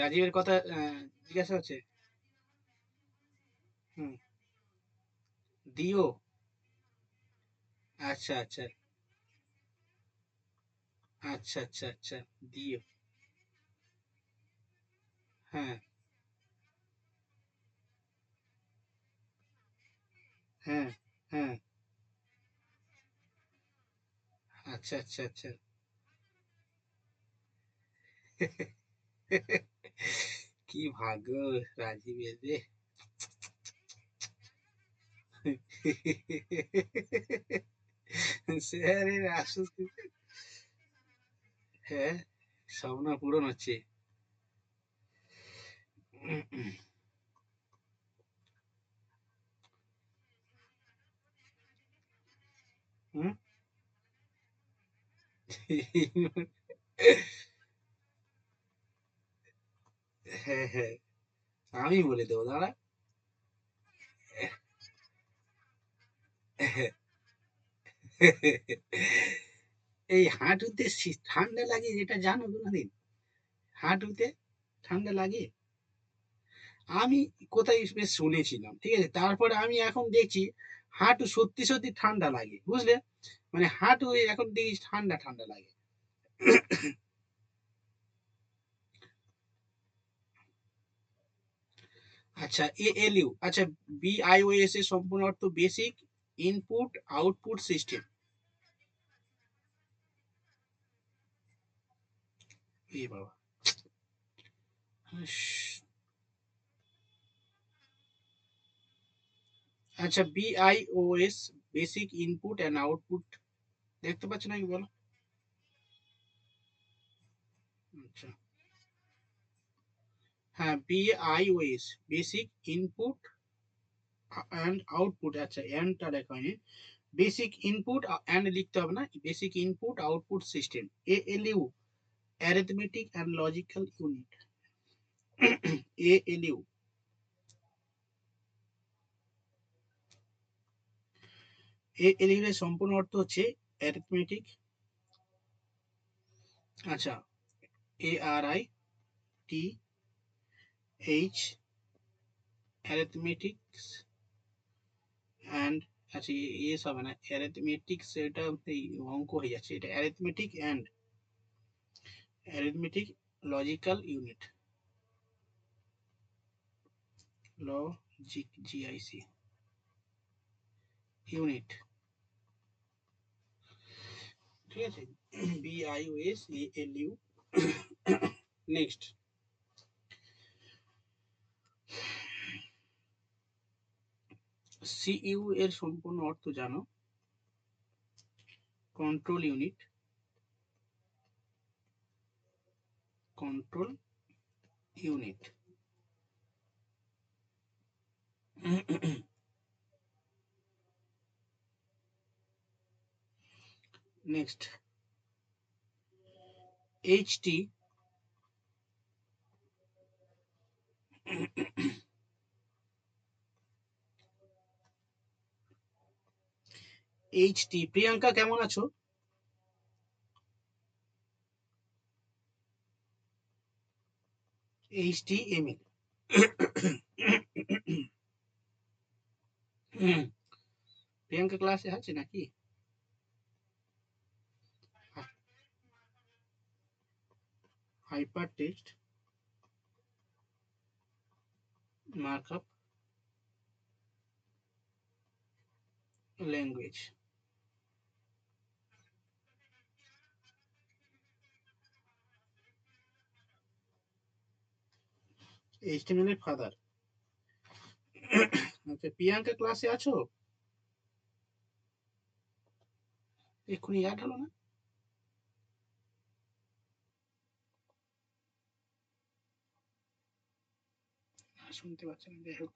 রাজীবের কথা জিজ্ঞাসা হচ্ছে। হুম। দিও। আচ্ছা আচ্ছা আচ্ছা আচ্ছা আচ্ছা। দিও। হ্যাঁ হ্যাঁ হ্যাঁ। আচ্ছা আচ্ছা আচ্ছা। কি ভাগ্য রাজীবের রে। স্যারের আসল। হ্যাঁ, স্বপ্ন পূরণ হচ্ছে। হুম? হ্যাঁ হ্যাঁ, আমি বলে দেবো দাঁড়া। এই হাঁটুতে ঠান্ডা লাগে, যেটা জানো কোনদিন? হাঁটুতে ঠান্ডা লাগে। আমি কোথায় বেশ শুনেছিলাম, ঠিক আছে, তারপরে আমি এখন দেখছি হাঁটু সত্যি সত্যি ঠান্ডা লাগে, বুঝলে? মানে হাঁটু এখন দেখি ঠান্ডা ঠান্ডা লাগে। আচ্ছা, এএলইউ, আচ্ছা, বিআইওএস এর সম্পূর্ণ অর্থ বেসিক ইনপুট আউটপুট সিস্টেম। এ বাবা। হাস। আচ্ছা, বিআইওএস, বেসিক ইনপুট অ্যান্ড আউটপুট, দেখতে পাচ্ছ নাকি বলো? আচ্ছা। হ্যাঁ, বিআইওএস, বেসিক ইনপুট অ্যান্ড আউটপুট, আচ্ছা অ্যান্ডটা লেখা হয়নি। বেসিক ইনপুট অ্যান্ড লিখতে হবে না, basic input output system. ALU, arithmetic and logical unit. ALU, ALU এর সম্পূর্ণ অর্থ হচ্ছে অ্যারিথমেটিক। আচ্ছা, ARITH, অ্যারিথমেটিক্স অ্যান্ড, আচ্ছা এস হবে না, অ্যারিথমেটিক্স এটা এই অঙ্ক হয়ে যাচ্ছে, এটা arithmetic and arithmetic logical unit. Logic, GIC, unit, ঠিক আছে। BIOSALU। নেক্সট, সিইউ এর সম্পূর্ণ অর্থ জানো? Control unit, control unit. Next, HT, HT, Priyanka কেমন আছো? HTML। প্রিয়াঙ্কা ক্লাসে আছে নাকি? Hyper text markup language. HTML এর ফাদার। আচ্ছা, প্রিয়াঙ্কা ক্লাসে আছো? এক্ষুনি অ্যাড হলো না। শুনতে পাচ্ছি না, যাই হোক।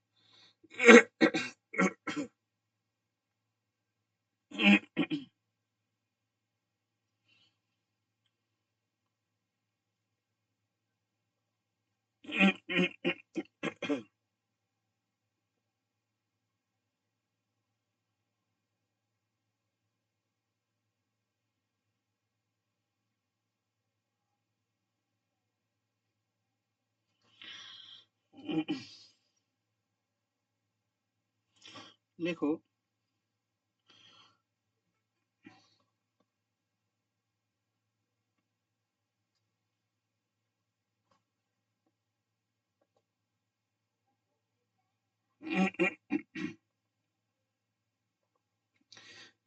লেখো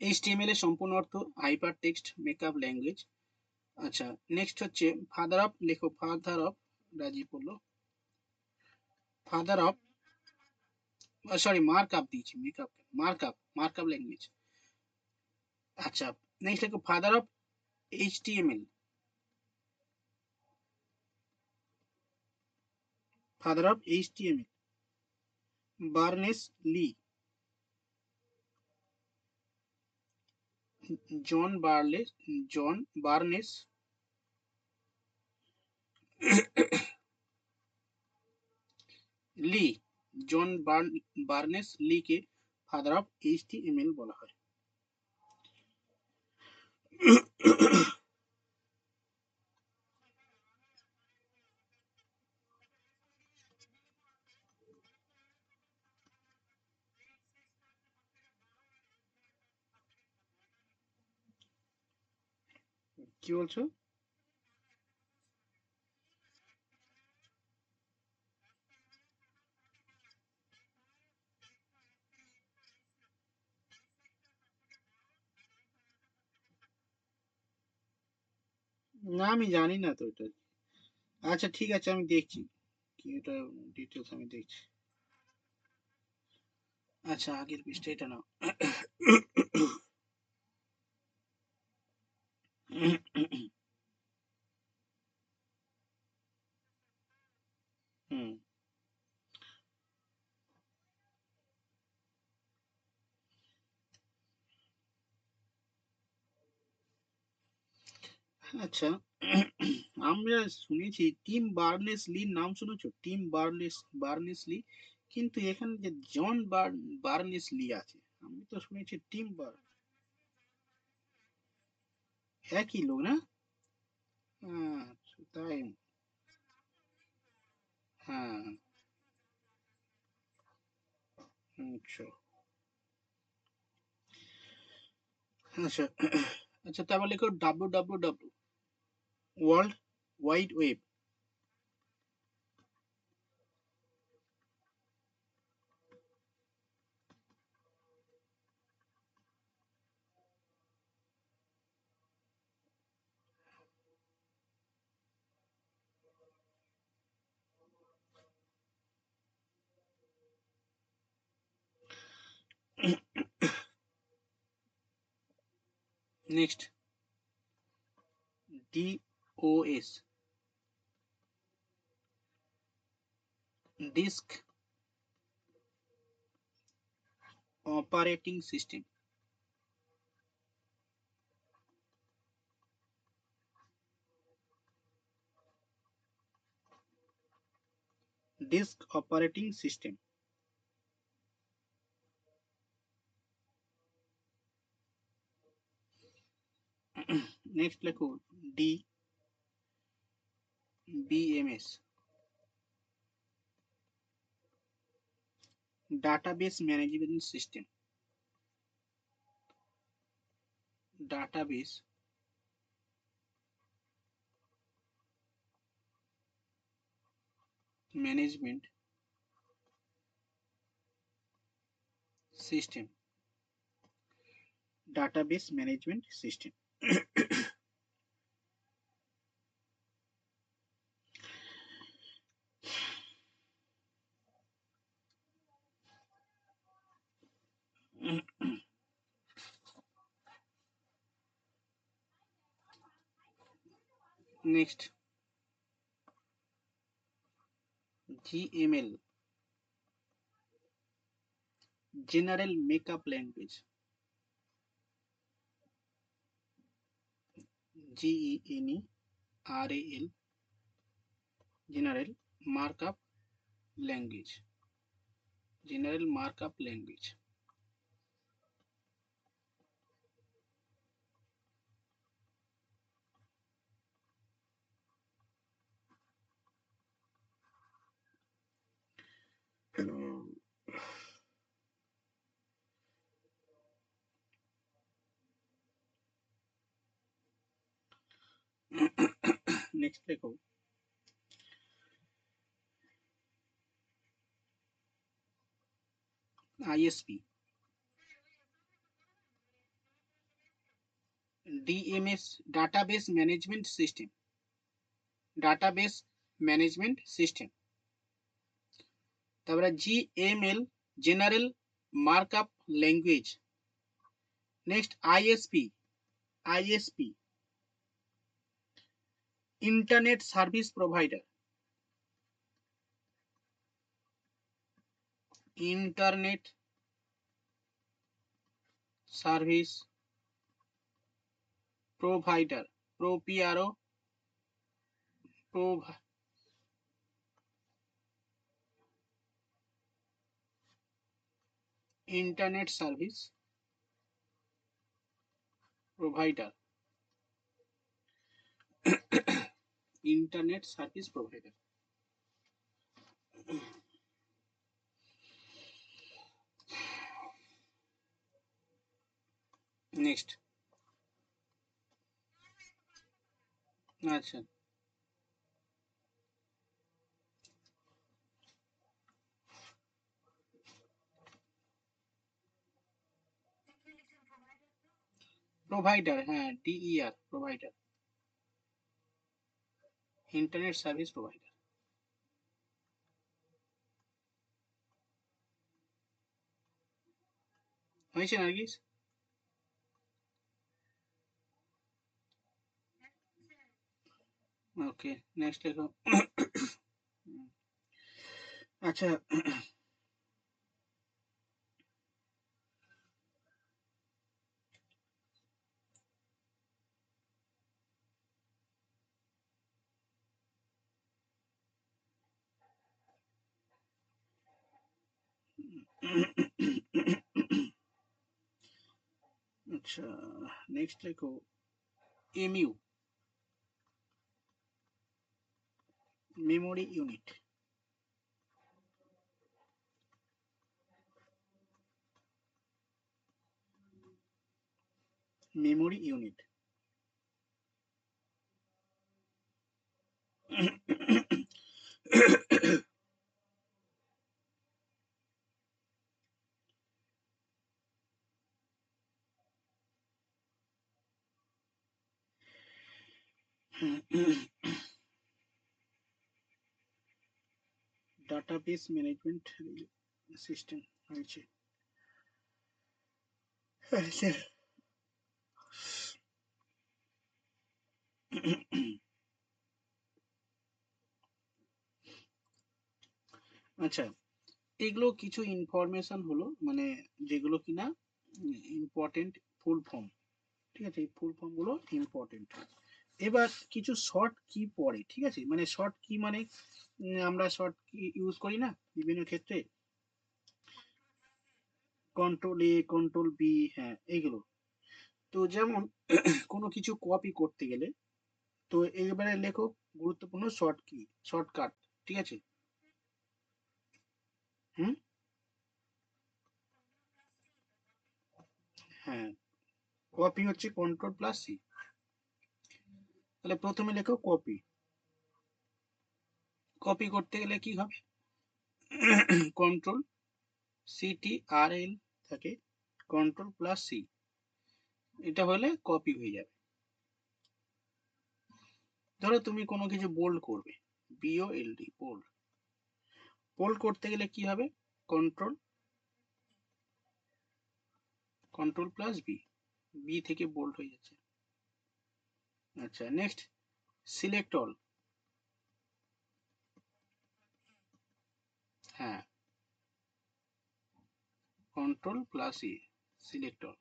HTML এর সম্পূর্ণ অর্থ হাইপার টেক্সট মেকআপ ল্যাঙ্গুয়েজ। আচ্ছা, নেক্সট হচ্ছে ফাদার অফ, লেখো ফাদার অফ, রাজি পড়লো, father of, sorry mark up দিয়েছি, মেকআপ, মার্ক আপ ল্যাঙ্গুয়েজ। আচ্ছা, নেক্সট লেখো father of HTML, father of HTML, Berners Lee, John Burles, John Berners Lee, John Berners Lee কে father of HTML বলা হয়। কি বলছো? না আমি জানি না তো এটা। আচ্ছা ঠিক আছে, আমি দেখছি কি এটা, ডিটেলস আমি দেখছি। আচ্ছা আগের পৃষ্ঠা এটা নাও। হুম। আচ্ছা, আমরা শুনেছি টিম বার্নেস লির নাম শুনেছো, টিম বার্নেস লি, কিন্তু এখানে যে জন বার্নেস লি আছে, আমি তো শুনেছি টিম একই লোক না? আচ্ছা, তাই? হ্যাঁ। আচ্ছা। আচ্ছা। আচ্ছা, তারপর লেখো W, world wide web. Next, DOS, disk operating system, disk operating system. Next লেখো DBMS, database management system, database management system, database management system. Next, GML, general makeup language, GENERAL, general markup language, general markup language. Next देखो ISP DMS database management system database management system তারপরে GML general markup language next ISP internet service provider internet service provider প্রোপিআরও internet service provider internet service provider next আচ্ছা provider হ্যাঁ ডিইআর provider internet service provider হয়েছে Nargis okay next লেখো আচ্ছা আচ্ছা next লেখো mu memory unit memory unit database management system হয়েছে আচ্ছা এগুলো কিছু ইনফরমেশন হলো মানে যেগুলো কিনা ইম্পর্টেন্ট ফুল ফর্ম ঠিক আছে এই ফুল ফর্ম গুলো ইম্পর্টেন্ট এবার কিছু শর্ট কি পড়ে ঠিক আছে মানে শর্ট কি মানে আমরা শর্ট কি ইউজ করি না বিভিন্ন ক্ষেত্রে কন্ট্রোল এ কন্ট্রোল বি হ্যাঁ এইগুলো তো যেমন কোনো কিছু কপি করতে গেলে তো এবারে লেখো গুরুত্বপূর্ণ শর্ট কি শর্টকাট ঠিক আছে হুম হ্যাঁ কপি হচ্ছে কন্ট্রোল প্লাস সি তাহলে প্রথমে লেখো কপি কপি করতে গেলে কি হবে কন্ট্রোল সিটি আর এল থাকে কন্ট্রোল প্লাস সি এটা হলে কপি হয়ে যাবে ধরো তুমি কোনো কিছু বোল্ড করবে বিওএলডি বোল্ড বোল্ড করতে গেলে কি হবে control control plus B B থেকে বোল্ড হয়ে যাচ্ছে আচ্ছা নেক্সট সিলেক্ট অল হ্যাঁ control plus E select all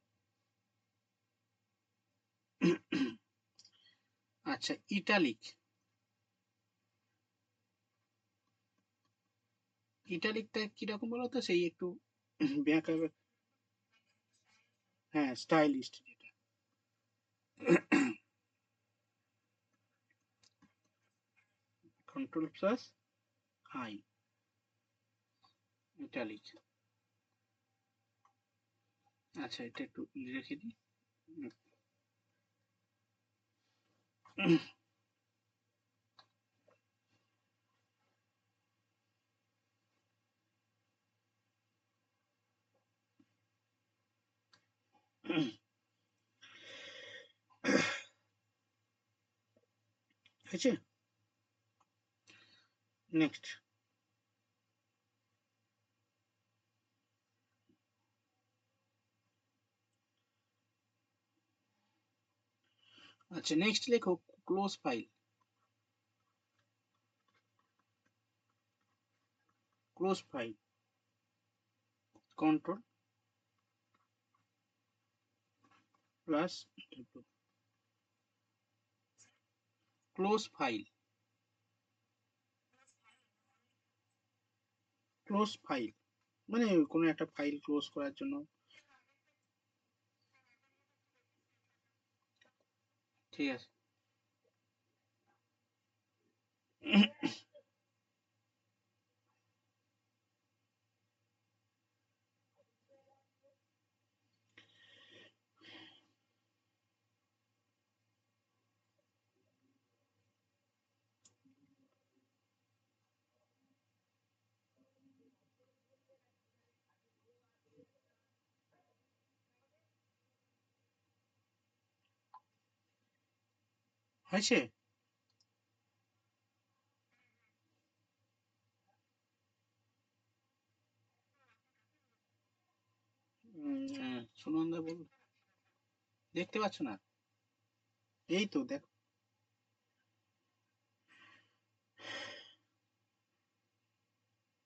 আচ্ছা ইটালিক ইটালিকটা কিরকম বলো তো সেই একটু ব্যাঁকা হ্যাঁ স্টাইলিস্ট যেটা কন্ট্রোল প্লাস আই ইটালিক। আচ্ছা এটা একটু রেখে দিই। হয়েছে? নেক্সট। আচ্ছা নেক্সট লেখো close file. Close file control plus close file. Close file মানে কোনো একটা ফাইল ক্লোজ করার জন্য। ঠিক আছে। হয়েছে? সুনন্দা বল, দেখতে পাচ্ছ না? এই তো দেখো,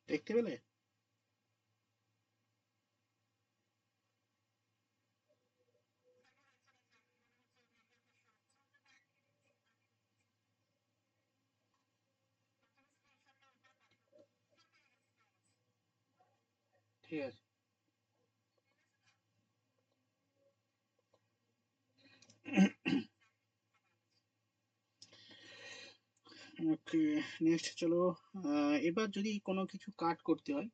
দেখতে পেলে? ঠিক আছে। ওকে নেক্সট চলো। এবার যদি কোনো কিছু কাট করতে হয়,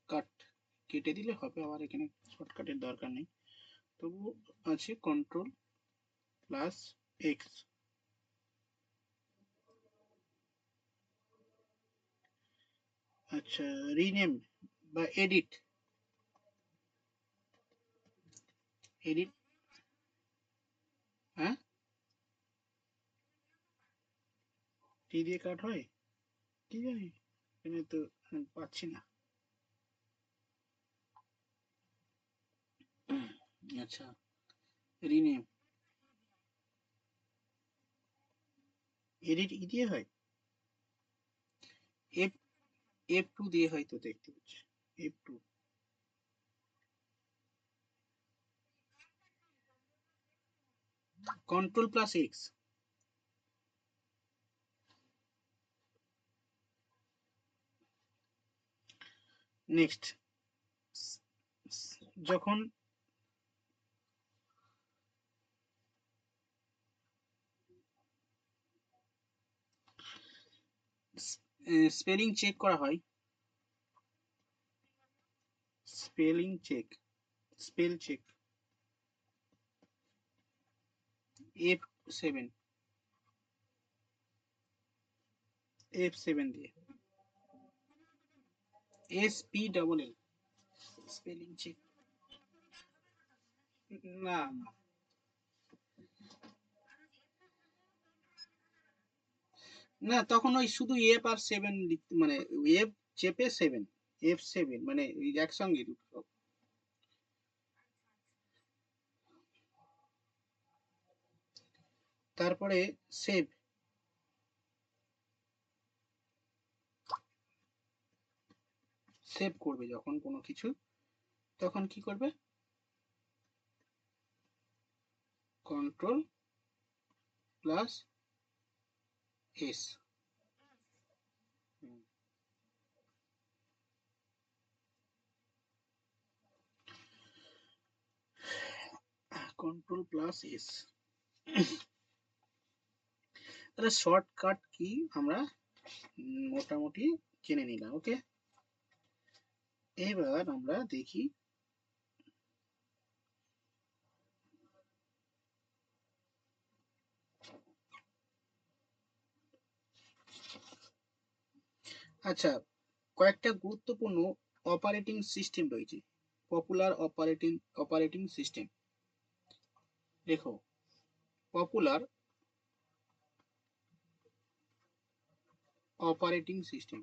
কাট কেটে দিলে হবে, আবার এখানে শর্টকাটের দরকার নেই। তবু আছে কন্ট্রোল প্লাস এক্স। আচ্ছা রিনেম বা এডিট। এডিট, হ্যাঁ টি দিয়ে কাট হয়, কি জানি, এখানে তো পাচ্ছি না। আচ্ছা রিনেম, এডিট ই দিয়ে হয়, এফ F2 দিয়ে হয়তো দেখতে পাচ্ছি। F2 control plus x. Next যখন স্পেলিং চেক করা হয়, spelling check, spell check, F7, F7 দিয়ে, SPLL, স্পেলিং চেক। না না না, তখন ওই শুধু এফ আর সেভেন লিখতে, মানে এফ চেপে সেভেন, F7 মানে একসঙ্গে দুটো। তারপরে সেভ, সেভ করবে যখন কোনো কিছু, তখন কি করবে, control plus S. Control plus S. তাহলে শর্টকাট কি আমরা মোটামুটি জেনে নিলাম। ওকে, এবার আমরা দেখি আচ্ছা, কয়েকটা গুরুত্বপূর্ণ অপারেটিং সিস্টেম রয়েছে। Popular operating system. দেখো, popular operating system,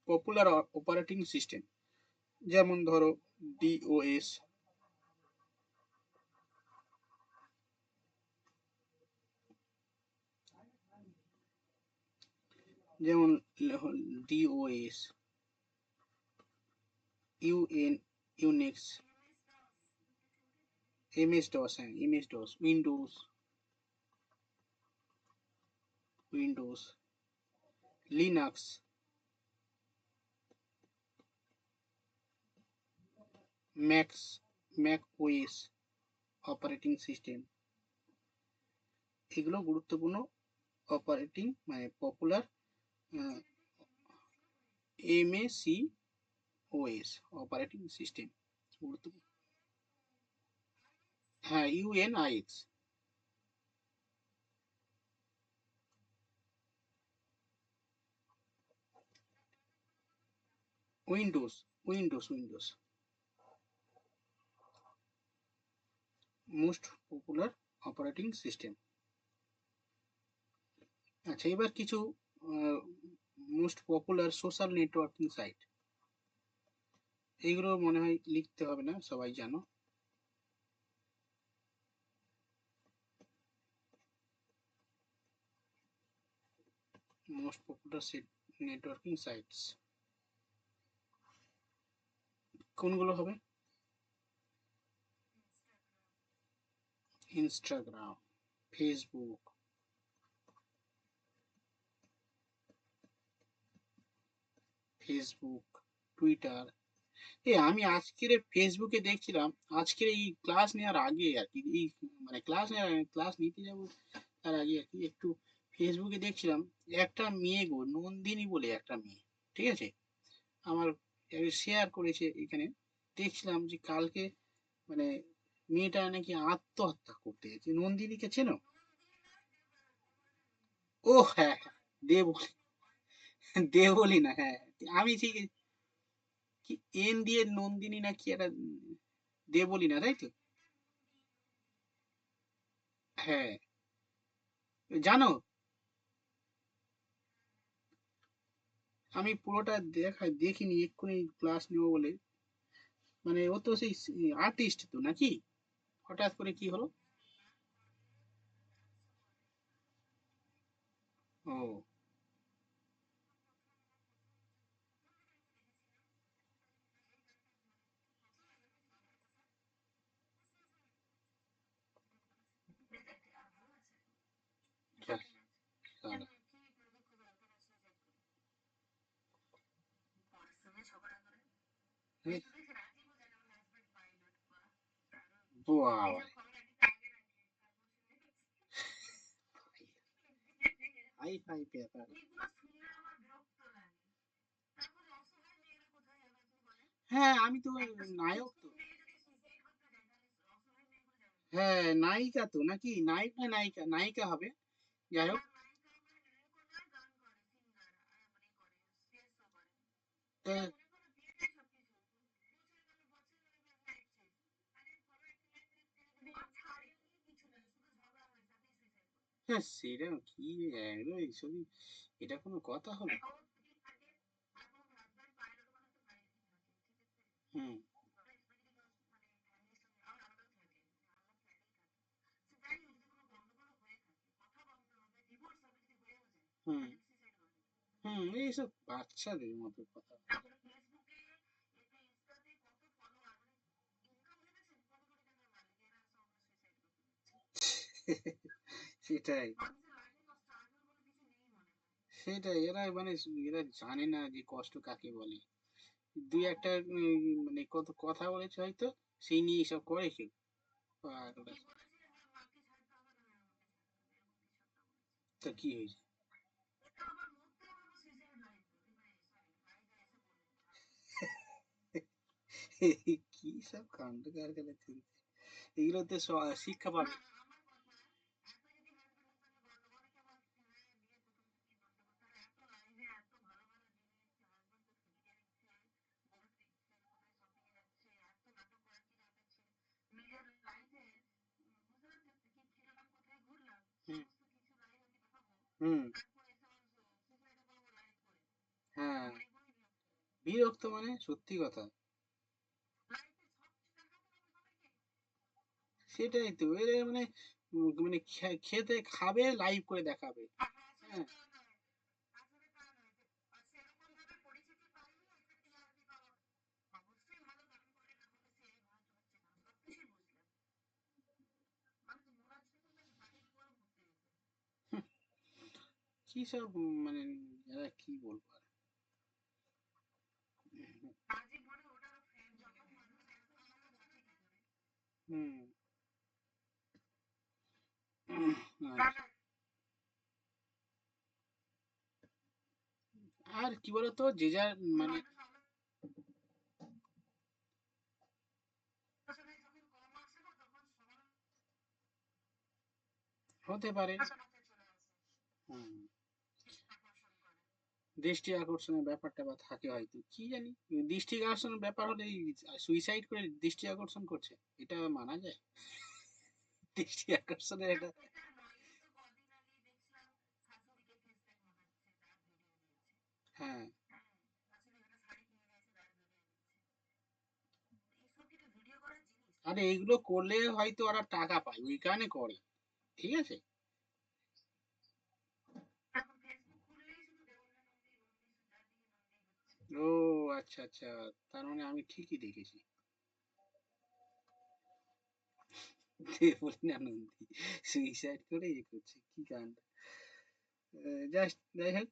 popular operating system যেমন ধরো ডিওএস, যেমন ডিওএস, ইউনিক্স, এমএস ডস, হ্যাঁ MS DOS, Windows, Linux, Macs, Mac OS operating system. এগুলো গুরুত্বপূর্ণ অপারেটিং মানে popular M A C OS operating system গুরুত্বপূর্ণ। হ্যাঁ U N I X, Windows, Windows most popular operating system. আচ্ছা, এবার কিছু most popular social networking site, এইগুলো মনে হয় লিখতে হবে না, সবাই জানো। মোস্ট পপুলার নেটওয়ার্কিং সাইটস কোনগুলো হবে? Instagram, Facebook, Twitter. আমি আজকের ফেসবুকে দেখছিলাম, আজকের এই ক্লাস নেওয়ার আগে আর কি, এই মানে ক্লাস নিতে যাব তার আগে আর কি, একটু ফেসবুকে দেখছিলাম একটা মেয়ে গো, নন্দিনী বলে একটা মেয়ে, ঠিক আছে, আমার শেয়ার করেছে এখানে, দেখছিলাম যে কালকে মানে মেয়েটা নাকি আত্মহত্যা করতে গেছে। নন্দিনীকে চেনো? ও হ্যাঁ হ্যাঁ, দেবলী, দেবলী না, হ্যাঁ আমি ঠিক কি এন দিয়ে নন্দিনী না কি একটা, দেবলী না, তাই তো? হ্যাঁ, জানো, আমি পুরোটা দেখিনি, এক্ষুনি ক্লাস নেবো বলে, মানে ও তো সেই আর্টিস্ট তো নাকি, হঠাৎ করে কি হলো? ও যা, দাঁড়া। এই, বাবা, হাই ফাই ব্যাপার। হ্যাঁ আমি তো নায়ক তো, হ্যাঁ নায়িকা তো নাকি, নায়ক না নায়িকা, নায়িকা হবে, যাই হোক। তা- হ্যাঁ সেটা কি, একদম এইসবই, এটা কোনো কথা হলো? হুম, হুম, এইসব বাচ্চাদের মতো কথা। সেটাই, সেটাই এরা মানে, এরা জানে না যে কষ্ট কাকে বলে। দুই একটা মানে কত কথা বলেছে হয়তো, সেই নিয়ে এসব করে কেউ, পাগলা। তা কি হয়েছে? কি সব কাণ্ড কারখানা চলছে, এগুলোতে শিক্ষা পাবে। হুম হুম। হ্যাঁ, বিরক্ত মানে সত্যি কথা। সেটাই তো, এর মানে মানে খেতে খাবে লাইভ করে দেখাবে। হ্যাঁ কি সব মানে এরা কি বলবো আর। হুম। আর আর কি বলতো, যে যার মানে হতে পারে। হুম। দৃষ্টি আকর্ষণের ব্যাপারটা বা থাকে হয়তো, কি জানি। দৃষ্টি আকর্ষণের ব্যাপার হলে সুইসাইড করে দৃষ্টি আকর্ষণ করছে, এটা মানা যায়? দৃষ্টি আকর্ষণের এটা। হ্যাঁ, আরে এইগুলো করলে হয়তো ওরা টাকা পায়, ওই কারণে করে। ঠিক আছে। ও আচ্ছা আচ্ছা, তার মানে আমি ঠিকই দেখেছি। বলি না নন্দী সুইসাইড করে ইয়ে করছে, কি কাণ্ড। জাস্ট যাই হোক,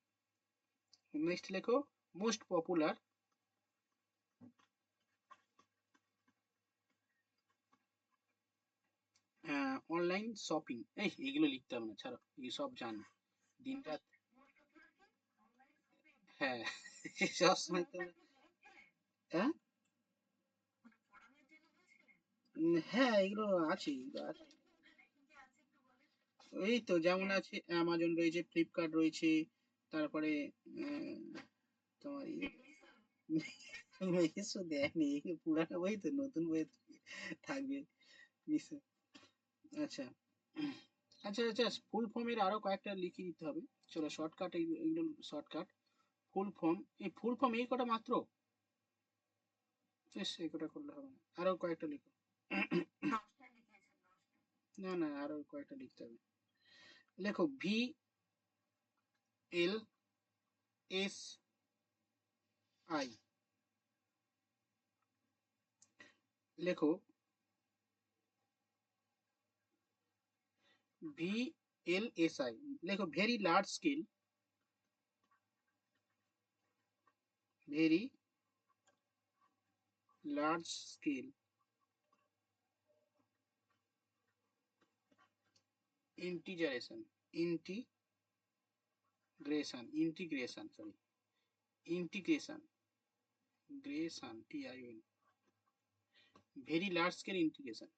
নেক্সট লেখো। মোস্ট পপুলার অনলাইন শপিং, এই এগুলো লিখতে হবে না, ছাড়ো, এই সব জানো। দিন রাত। হ্যাঁ। সবসময় তো। হ্যাঁ। হ্যাঁ, এগুলো আছে, এগুলো আছে। এই তো যেমন আছে, অ্যামাজন রয়েছে, ফ্লিপকার্ট রয়েছে, তারপরে আহ, তোমার মিশো দেয়নি, এই পুরানো বই তো, নতুন বই থাকবে মিশো। আচ্ছা আচ্ছা আচ্ছা, ফুল ফর্মের আরো কয়েকটা লিখে দিতে হবে। চলো শর্টকাট, এগুলো শর্টকাট। ফুল ফর্ম, এই ফুল ফর্ম এই কটা মাত্র? বেশ, এই কটা করলে হবে না, আরো কয়েকটা লিখো। না না, আরো কয়েকটা লিখতে হবে। লেখো VLSI। লেখো VLSI। লেখো very large scale, very large scale integration, integration sorry, integration, গ্রেশন TIN, very large scale integration.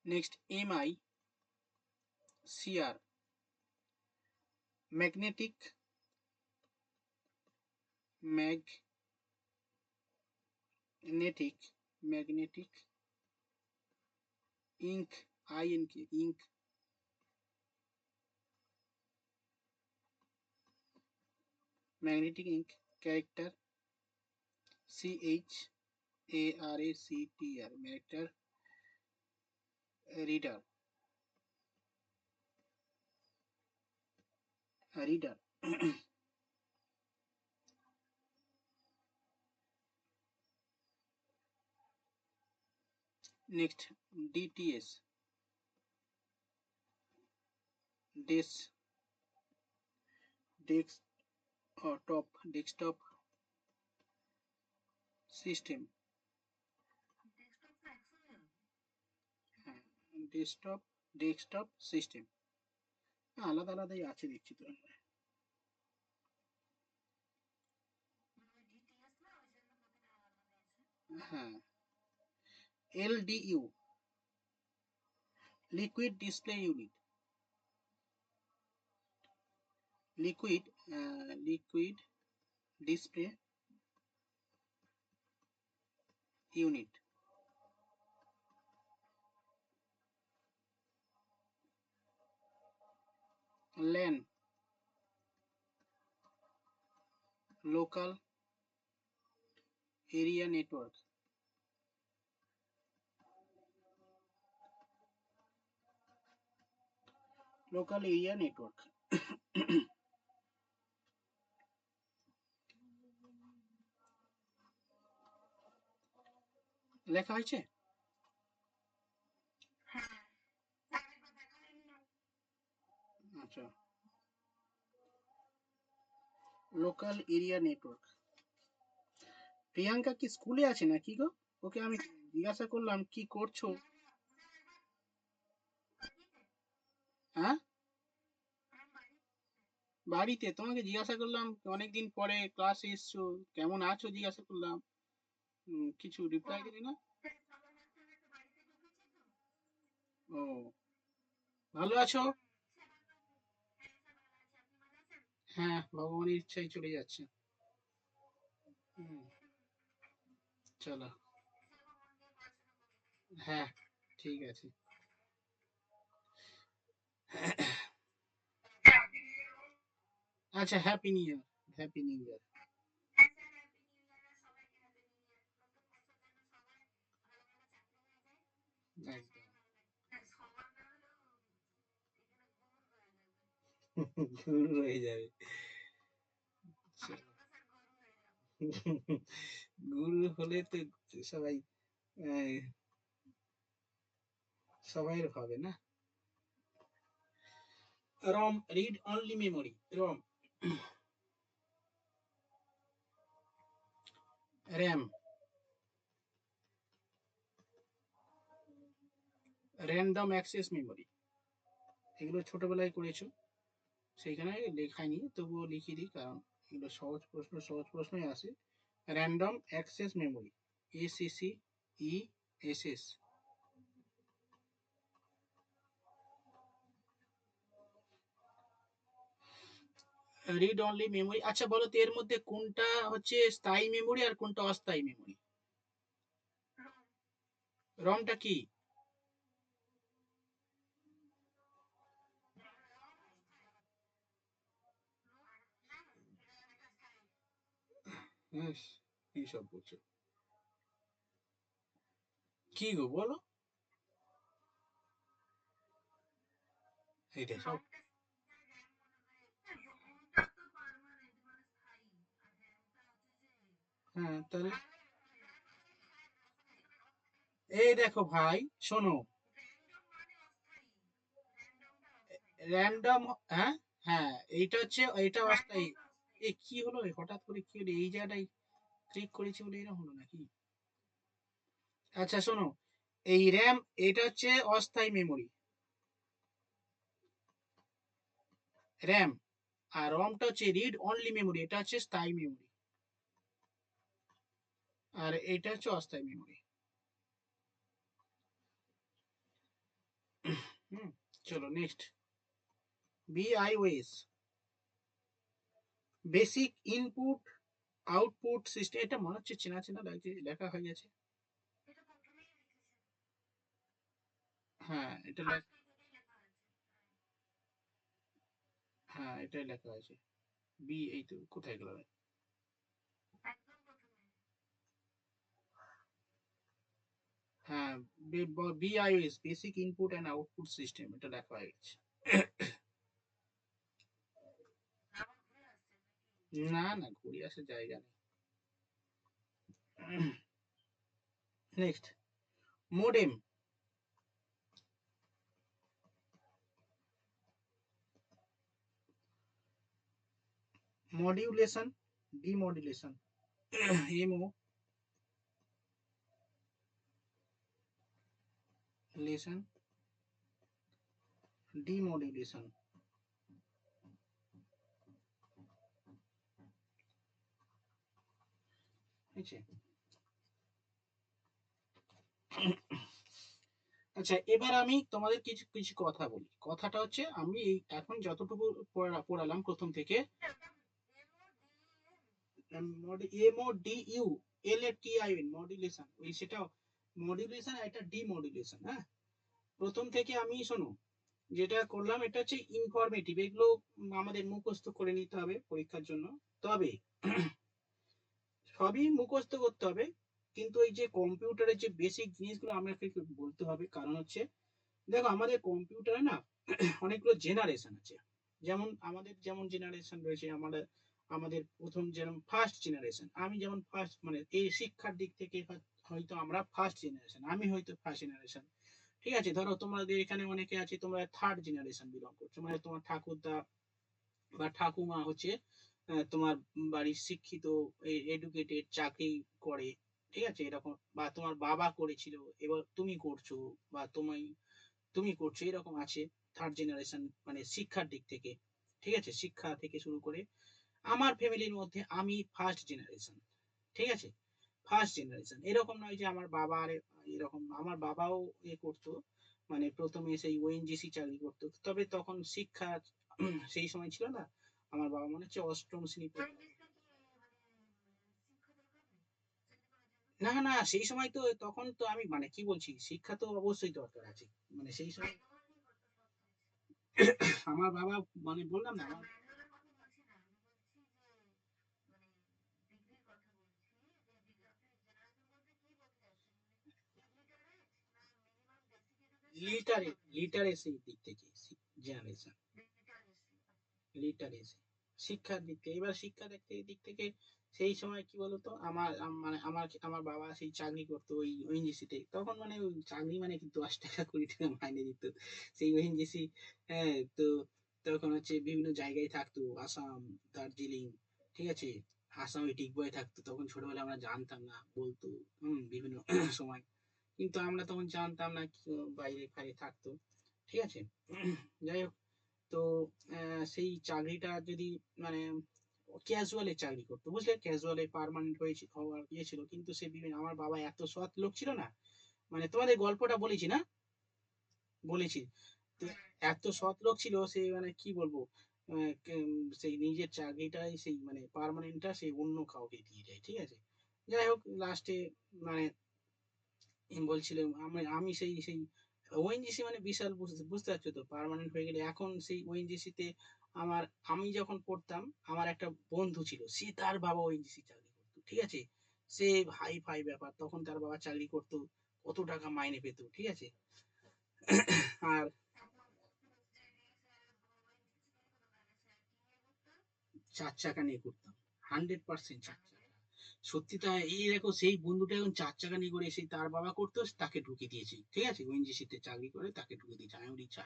Next MICR, magnetic, magnetic, magnetic ink, INK, ink, magnetic ink character, CHARACTR, character reader, reader. Next DTS, ডেস, desktop, desktop system, হ্যাঁ, desktop system আলাদা আলাদাই আছে দেখছি তো। হ্যাঁ, LDU, liquid display unit, liquid display unit. LAN, local area network, local area network. লেখা হয়েছে? আচ্ছা, লোকাল এরিয়া নেটওয়ার্ক। প্রিয়াঙ্কা কি স্কুলে আছে নাকি গো? ওকে আমি জিজ্ঞাসা করলাম কি করছো। হ্যাঁ, বাড়িতে তোমাকে জিজ্ঞাসা করলাম অনেকদিন পরে ক্লাসে এসছো, কেমন আছো জিজ্ঞাসা করলাম, কিছু রিপ্লাই দিলে না। ও, ভালো আছো? হ্যাঁ, ভগবানের ইচ্ছাই চলে যাচ্ছে। হুম, চলো। হ্যাঁ, ঠিক আছে। আচ্ছা, happy new year. Happy new year. একদম। শুরু হয়ে যাবে। চলো। গুরু হলে তো সবাই আহ, সবাইয়ের হবে না। ROM, read only memory, ROM. RAM, random access memory. এগুলো ছোটবেলায় করেছো, সেইখানে লেখায়নি, তবুও লিখিয়ে দিই কারণ এগুলো সহজ প্রশ্নই আসে। র্যান্ডম অ্যাক্সেস মেমোরি, এসিসি, ই, এসএস। Read only memory. আচ্ছা বলো তো এর মধ্যে কোনটা হচ্ছে স্থায়ী মেমোরি আর কোনটা অস্থায়ী মেমোরি? রমটা কি? হ্যাঁ, কি সব বলছো, কি গো বলো, এটা সব। হ্যাঁ তাহলে এই দেখো ভাই, শোনো, র্যান্ডম, হ্যাঁ, হ্যাঁ, এইটা হচ্ছে, এইটা অস্থায়ী। এ কি হলো, হঠাৎ করে কি হলো এই জায়গাটায় ক্লিক করেছি বলে এরকম হলো নাকি? আচ্ছা শোনো, এই র্যাম, এটা হচ্ছে অস্থায়ী মেমোরি, র্যাম। আর রমটা হচ্ছে রিড অনলি মেমোরি, এটা হচ্ছে স্থায়ী মেমোরি। আর এটা হচ্ছে অস্থায়ী মেমোরি। হুম, চলো next. বিআইওএস, basic input output system. এটা মনে হচ্ছে চেনা চেনা লাগছে, লেখা হয়ে গেছে। হ্যাঁ এটা হ্যাঁ এটাই লেখা আছে। বি, এই তো কোথায় গেল? হ্যাঁ, বিআইওএস, basic input and output system, এটা লেখা হয়ে গেছে। না না, ঘুরে আসার জায়গা নেই। নেক্সট, মোডেম, মডিউলেশন, ডিমodulation, এমও, লেসন ডিমোডুলেশন। ঠিক আছে। আচ্ছা, এবার আমি তোমাদের কিছু কিছু কথা বলি। কথাটা হচ্ছে আমি এই এখন যতটুকু পড়ালাম প্রথম থেকে, এমওডিইউ এলএটিআইএন মডুলেশন, ওই সেটা মডুলেশন আর এটা ডিমডুলেশন। হ্যাঁ, প্রথম থেকে আমি শোনো যেটা করলাম এটা হচ্ছে ইনফরমেটিভ, এগুলো আমাদের মুখস্থ করে নিতে হবে পরীক্ষার জন্য। তবে সবই মুখস্থ করতে হবে, কিন্তু এই যে কম্পিউটারের যে বেসিক জিনিসগুলো আমাকে বলতে হবে। কারণ হচ্ছে দেখো আমাদের কম্পিউটারে না অনেকগুলো জেনারেশন আছে। যেমন আমাদের যেমন জেনারেশন রয়েছে, আমাদের আমাদের প্রথম যেমন ফার্স্ট জেনারেশন, আমি যেমন ফার্স্ট মানে এই শিক্ষার দিক থেকে হয়তো আমরা ফার্স্ট জেনারেশন, আমি হয়তো ফার্স্ট জেনারেশন। ঠিক আছে, ধরো তোমাদের এখানে অনেকে আছে তোমরা থার্ড জেনারেশন বিলং করছো, মানে তোমার ঠাকুরদা বা ঠাকুমা হচ্ছে তোমার বাড়ির শিক্ষিত, এডুকেটেড, চাকরি করে। ঠিক আছে, এরকম, বা তোমার বাবা করেছিল, এবার তুমি করছো, বা তুমি করছো, এরকম আছে থার্ড জেনারেশন মানে শিক্ষার দিক থেকে। ঠিক আছে, শিক্ষা থেকে শুরু করে আমার ফ্যামিলির মধ্যে আমি ফার্স্ট জেনারেশন। ঠিক আছে, ফার্স্ট জেনারেশন, এরকম নয় যে আমার বাবা আর এরকম, আমার বাবাও করতো, মানে প্রথমে সেই ওএনজিসি চাকরি করতো, তবে তখন শিক্ষা সেই সময় ছিল না। আমার বাবা মনে হচ্ছে অষ্টম শ্রেণী না না, সেই সময় তো তখন তো আমি মানে কি বলছি, শিক্ষা তো অবশ্যই দরকার আছে, মানে সেই সময় আমার বাবা মানে বললাম না আমার লিটারেসির দিক থেকে জেনারেশন, লিটারেসি শিক্ষার দিক থেকে। এবার শিক্ষা দিক থেকে সেই সময় কি বলতো, মানে আমার আমার বাবা সেই চাকরি করতো ওই ওএনজিসি তে, তখন মানে ওই চাকরি মানে কি 10 টাকা 20 টাকা মাইনে দিত সেই ওএনজিসি। হ্যাঁ, তো তখন হচ্ছে বিভিন্ন জায়গায় থাকতো, আসাম, দার্জিলিং। ঠিক আছে, আসামে ডিগবয়ে থাকতো, তখন ছোটবেলায় আমরা জানতাম না, বলতো বিভিন্ন সময়, কিন্তু আমরা তখন জানতাম না বাইরে ফাইরে থাকতো। ঠিক আছে, যাই হোক, তো সেই চাকরিটা যদি মানে ক্যাজুয়ালি চাকরি করতো, বুঝলে, ক্যাজুয়ালি পার্মানেন্ট হয়েছে হওয়ার ইয়ে ছিল, কিন্তু সে বিভিন্ন, আমার বাবা এত সৎ লোক ছিল না, মানে তোমাদের গল্পটা বলেছি না, বলেছি তো, এত সৎ লোক ছিল সে, মানে কি বলবো, সেই নিজের চাকরিটাই সেই মানে পার্মানেন্টটা সেই অন্য কাউকে দিয়ে যায়। ঠিক আছে, যাই হোক লাস্টে মানে বলছিলাম আমি আমি সেই সেই ওএনজিসি মানে বিশাল, বুঝতে পারছো তো, পার্মানেন্ট হয়ে গেলে এখন সেই ওএনজিসি তে আমার, আমি যখন পড়তাম আমার একটা বন্ধু ছিল, সে তার বাবা ওএনজিসি চাকরি করতো। ঠিক আছে, সে হাই ফাই ব্যাপার, তখন তার বাবা চাকরি করতো, কত টাকা মাইনে পেত। ঠিক আছে, আর 4 চাকা নিয়ে ঘুরতাম, 100% 4 চাকা। সত্যি তাই, এই দেখো সেই বন্ধুটা এখন 4 চাকা নিয়ে করে সেই তার বাবা করতো, তাকে ঢুকে দিয়েছি। ঠিক আছে, ওএনজিসি তে চাকরি করে তাকে ঢুকে দিয়েছে। আমি বলি যা,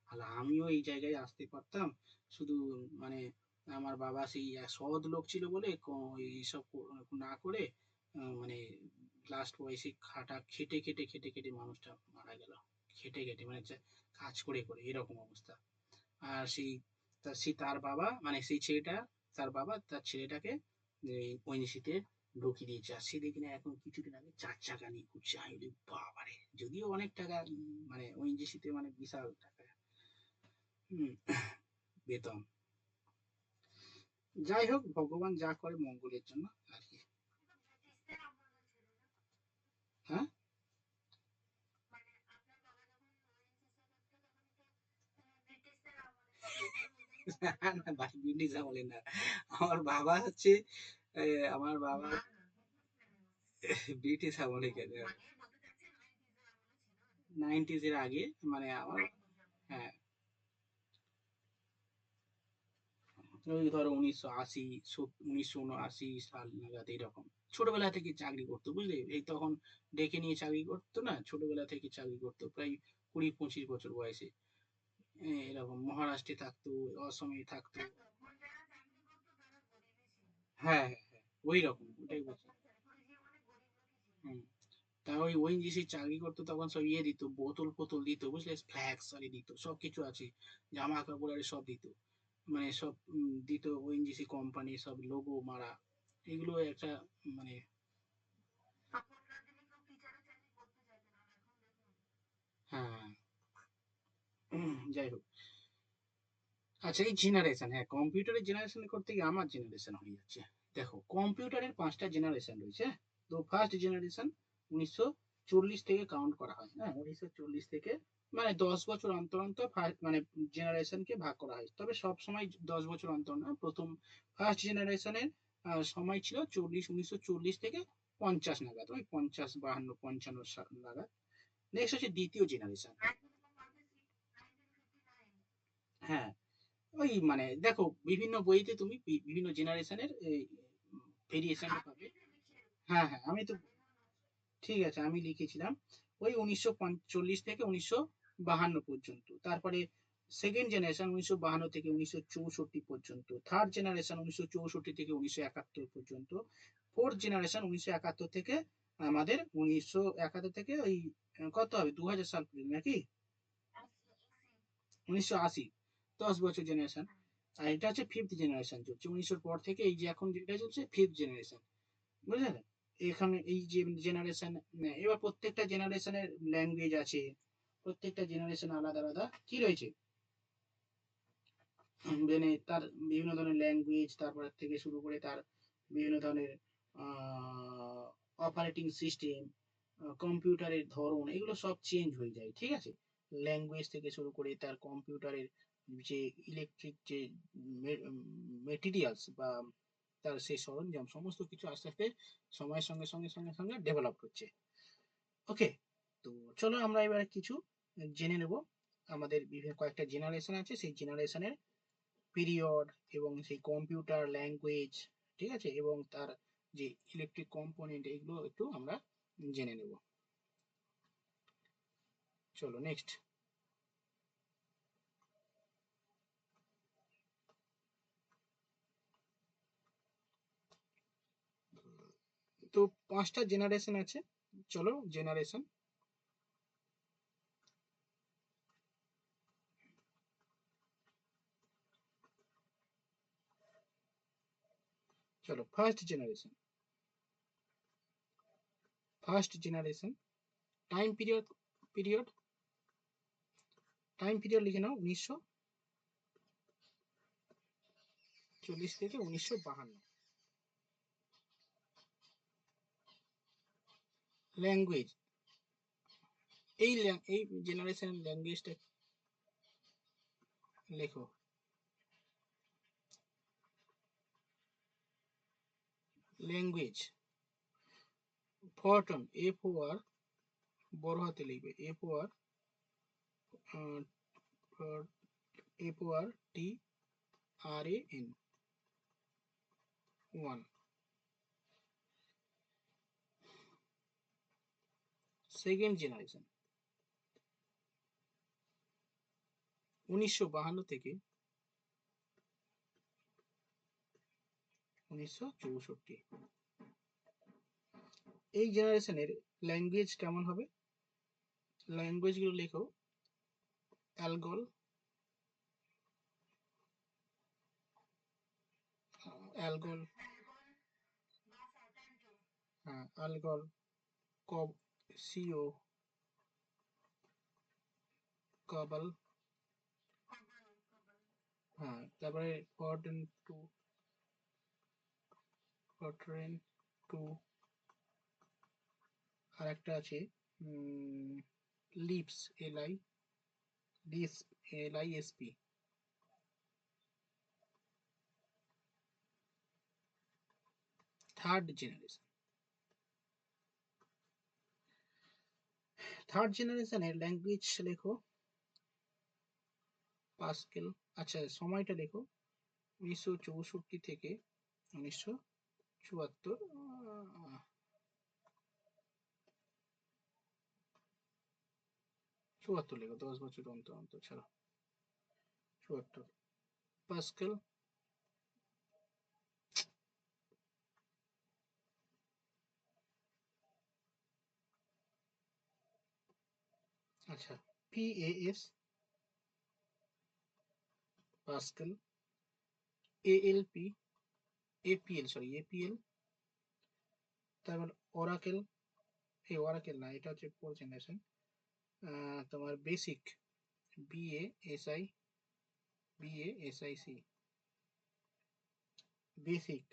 তাহলে আমিও এই জায়গায় আসতে পারতাম। শুধু মানে আমার বাবা সেই সৎ লোক ছিল বলে এইসব না করে মানে লাস্ট বয়সে খেটে খেটে খেটে খেটে মানুষটা মারা গেল। খেটে খেটে মানে কাজ করে করে এরকম অবস্থা। আর সেই তার বাবা মানে সেই ছেলেটা, তার বাবা তার ছেলেটাকে ওএনজিসিতে ঢুকিয়ে দিয়েছে। আর সে দেখি না এখন কিছুদিন আগে 4 চাকা নিয়ে ঘুরছে। আমি বলি বাবারে, যদিও অনেক টাকা, মানে ওএনজিসিতে মানে বিশাল টাকা হুম, বেতন। যাই হোক, ভগবান যা করে মঙ্গলের জন্য আর কি। হ্যাঁ, না ভাই, ব্রিটিশ আমলে না। আমার বাবা হচ্ছে আমার বাবা ব্রিটিশ আমলে কেন, 90s এর আগে, মানে আমার, হ্যাঁ, ওই ধরো 1980, 1979 সাল নাগাদ এরকম। ছোটবেলা থেকে চাকরি করতো, বুঝলে, এই তখন ডেকে নিয়ে চাকরি করতো না, ছোটবেলা থেকে চাকরি করতো প্রায় 20-25 বছর বয়সে। এরকম মহারাষ্ট্রে থাকতো, অসমে থাকতো। হ্যাঁ হ্যাঁ হ্যাঁ, ওই রকম, ওটাই বলছি। হুম, তা ওই ওএনজিসি চাকরি করতো তখন সব ইয়ে দিত, বোতল ফোতল দিত, বুঝলে, ফ্ল্যাক্স আরে দিত, সব কিছু আছে, জামা কাপড় আরে সব দিত, মানে সব দিত ওএনজিসি কোম্পানি সব লোগো মারা, এগুলো একটা মানে। হ্যাঁ। যাই হোক, আচ্ছা এই জেনারেশন, হ্যাঁ কম্পিউটারের জেনারেশন করতে গিয়ে আমার জেনারেশন হয়ে যাচ্ছে। দেখো কম্পিউটারের 5টা জেনারেশন রয়েছে। তো ফার্স্ট জেনারেশন 1940 থেকে কাউন্ট করা হয়, হ্যাঁ 1940 থেকে, মানে 10 বছর অন্তর অন্তর মানে জেনারেশনকে ভাগ করা হয়, তবে সব সময় 10 বছর অন্তর না। প্রথম ফার্স্ট জেনারেশনের সময় ছিল 1940 থেকে 50 নাগাদ, ওই 50 52 55 নাগাদ। নেক্সট হচ্ছে দ্বিতীয় জেনারেশন। হ্যাঁ, ওই মানে দেখো বিভিন্ন বইতে তুমি বিভিন্ন জেনারেশনের ভেরিয়েশন পাবে। হ্যাঁ হ্যাঁ, আমি তো ঠিক আছে আমি লিখেছিলাম ওই 1940 থেকে 1952 পর্যন্ত। তারপরে সেকেন্ড জেনারেশন 1952 থেকে 1964 পর্যন্ত। থার্ড জেনারেশন 1964 থেকে 1971 পর্যন্ত। ফোর্থ জেনারেশন 1971 থেকে আমাদের 1971 থেকে ওই কত হবে 2000 সাল পর্যন্ত নাকি, 1980, 10 বছর জেনারেশন। আর এটা হচ্ছে ফিফথ জেনারেশন, চলছে 1900 পর থেকে এই যে এখন যেটা চলছে ফিফথ জেনারেশন, বুঝলেন। এখানে এই যে জেনারেশন, এবার প্রত্যেকটা জেনারেশনের ল্যাঙ্গুয়েজ আছে, প্রত্যেকটা জেনারেশন আলাদা আলাদা কি রয়েছে, মানে তার বিভিন্ন ধরনের ল্যাঙ্গুয়েজ, তারপর থেকে শুরু করে তার বিভিন্ন ধরনের অপারেটিং সিস্টেম, কম্পিউটারের ধরন, এগুলো সব চেঞ্জ হয়ে যায়, ঠিক আছে। ল্যাঙ্গুয়েজ থেকে শুরু করে তার কম্পিউটারের যে ইলেকট্রিক যে মেটেরিয়ালস বা তার সেই সরঞ্জাম, সমস্ত কিছু আস্তে আস্তে সময়ের সঙ্গে সঙ্গে সঙ্গে সঙ্গে ডেভেলপ হচ্ছে। ওকে, তো চলো আমরা এবারে কিছু জেনে নেব। আমাদের বিভিন্ন কয়েকটা জেনারেশন আছে, সেই জেনারেশনের পিরিয়ড এবং সেই কম্পিউটার ল্যাঙ্গুয়েজ, ঠিক আছে, এবং তার যে ইলেকট্রিক কম্পোনেন্ট, এগুলো একটু আমরা জেনে নেব। চলো নেক্সট। তো 5টা জেনারেশন আছে, চলো জেনারেশন। চলো first generation. First generation time period, period time period লিখে নাও 1940 থেকে 1952। ল্যাঙ্গুয়েজ, এই জেনারেশন ল্যাঙ্গুয়েজটা লেখো। ল্যাঙ্গুয়েজ, ফরটন, F-O-R, বড় হাতে লিখবে, F-O-R-T-R-A-N, 1। সেকেন্ড জেনারেশন 1952 থেকে 1964। এই জেনারেশনের ল্যাঙ্গুয়েজ কেমন হবে, ল্যাঙ্গুয়েজ গুলো লেখো। অ্যালগল, অ্যালগল, হ্যাঁ অ্যালগল, কব, সিও, কবল, হ্যাঁ তারপরে ফরট্রেন টু, ফরট্রেন টু, আর একটা আছে lips, LISP। Third generation, third জেনারেশনের ল্যাঙ্গুয়েজ লেখো। পাস্কেল, আচ্ছা সময়টা লেখো 1964 থেকে 1974। 74 লেখো, 10 বছর অন্তর অন্তর ছাড়া, 74। পাস্কেল, আচ্ছা, PAS pascal, ALP APL sorry APL, তারপর ওরাকেল, এই ওরাকেল না, এটা হচ্ছে ফোর জেনারেশন। তোমার basic, BASI BASIC basic,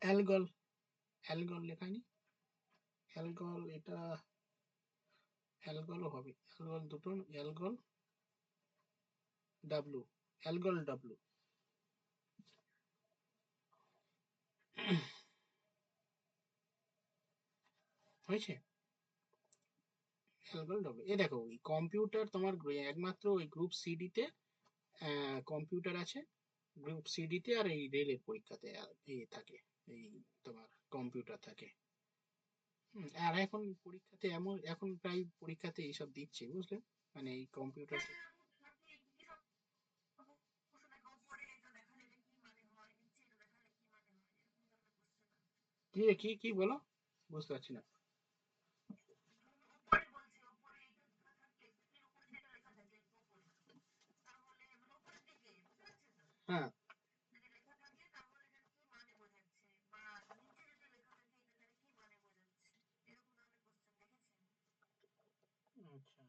ALGOL, ALGOL লেখা নেই, অ্যালগল এটা অ্যালগলও হবে, অ্যালগল দুটো, অ্যালগল ডাব্লু, অ্যালগল ডাব্লু। হয়েছে, অ্যালগল ডাব্লু। এ দেখো ওই কম্পিউটার তোমার একমাত্র ওই গ্রুপ সিডিতে কম্পিউটার আছে, গ্রুপ সিডিতে আর এই রেলের পরীক্ষাতে এই থাকে, এই তোমার কম্পিউটার থাকে। আর এখন পরীক্ষাতে এমন, এখন প্রায় পরীক্ষাতে এইসব দিচ্ছে বুঝলে, মানে এই কম্পিউটার। কি কি কি বলো, বুঝতে পারছি না। হ্যাঁ, আচ্ছা,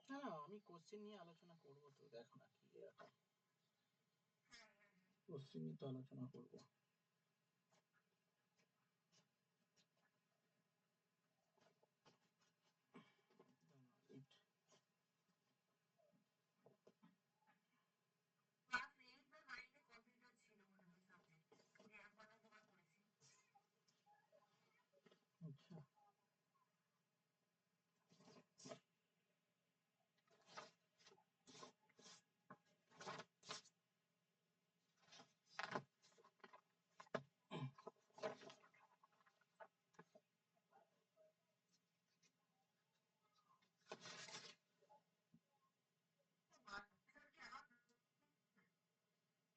হ্যাঁ আমি কোশ্চেন নিয়ে আলোচনা করবো তো, দেখো না কি এরকম কোশ্চেন নিয়ে তো আলোচনা করবো। আচ্ছা,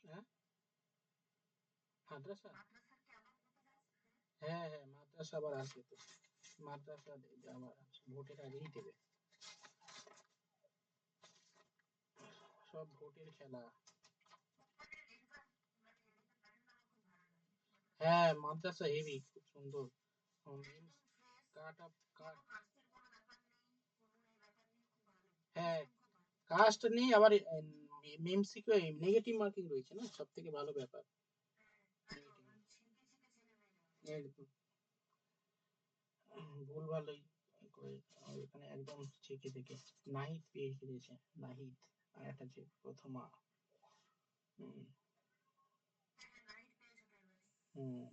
হ্যাঁ মাদ্রাসা, হ্যাঁ হ্যাঁ মাদ্রাসা আবার আসবে তো, মাদ্রাসা আবার ভোটের আগেই দেবে, সব ভোটের খেলা। হ্যাঁ মাদ্রাসা হেভি, খুব সুন্দর। কাট আপ কাট, হ্যাঁ কাস্ট নেই আবার, এমসিকিউ নেগেটিভ মার্কিং রয়েছে না, সব থেকে ভালো ব্যাপার। একদম ভুল ভালোই করে, এখানে একদম চেকে থেকে নাহিদ পেয়ে দিয়েছে, নাহিদ, আর একটা যে প্রথমা। হুম হুম।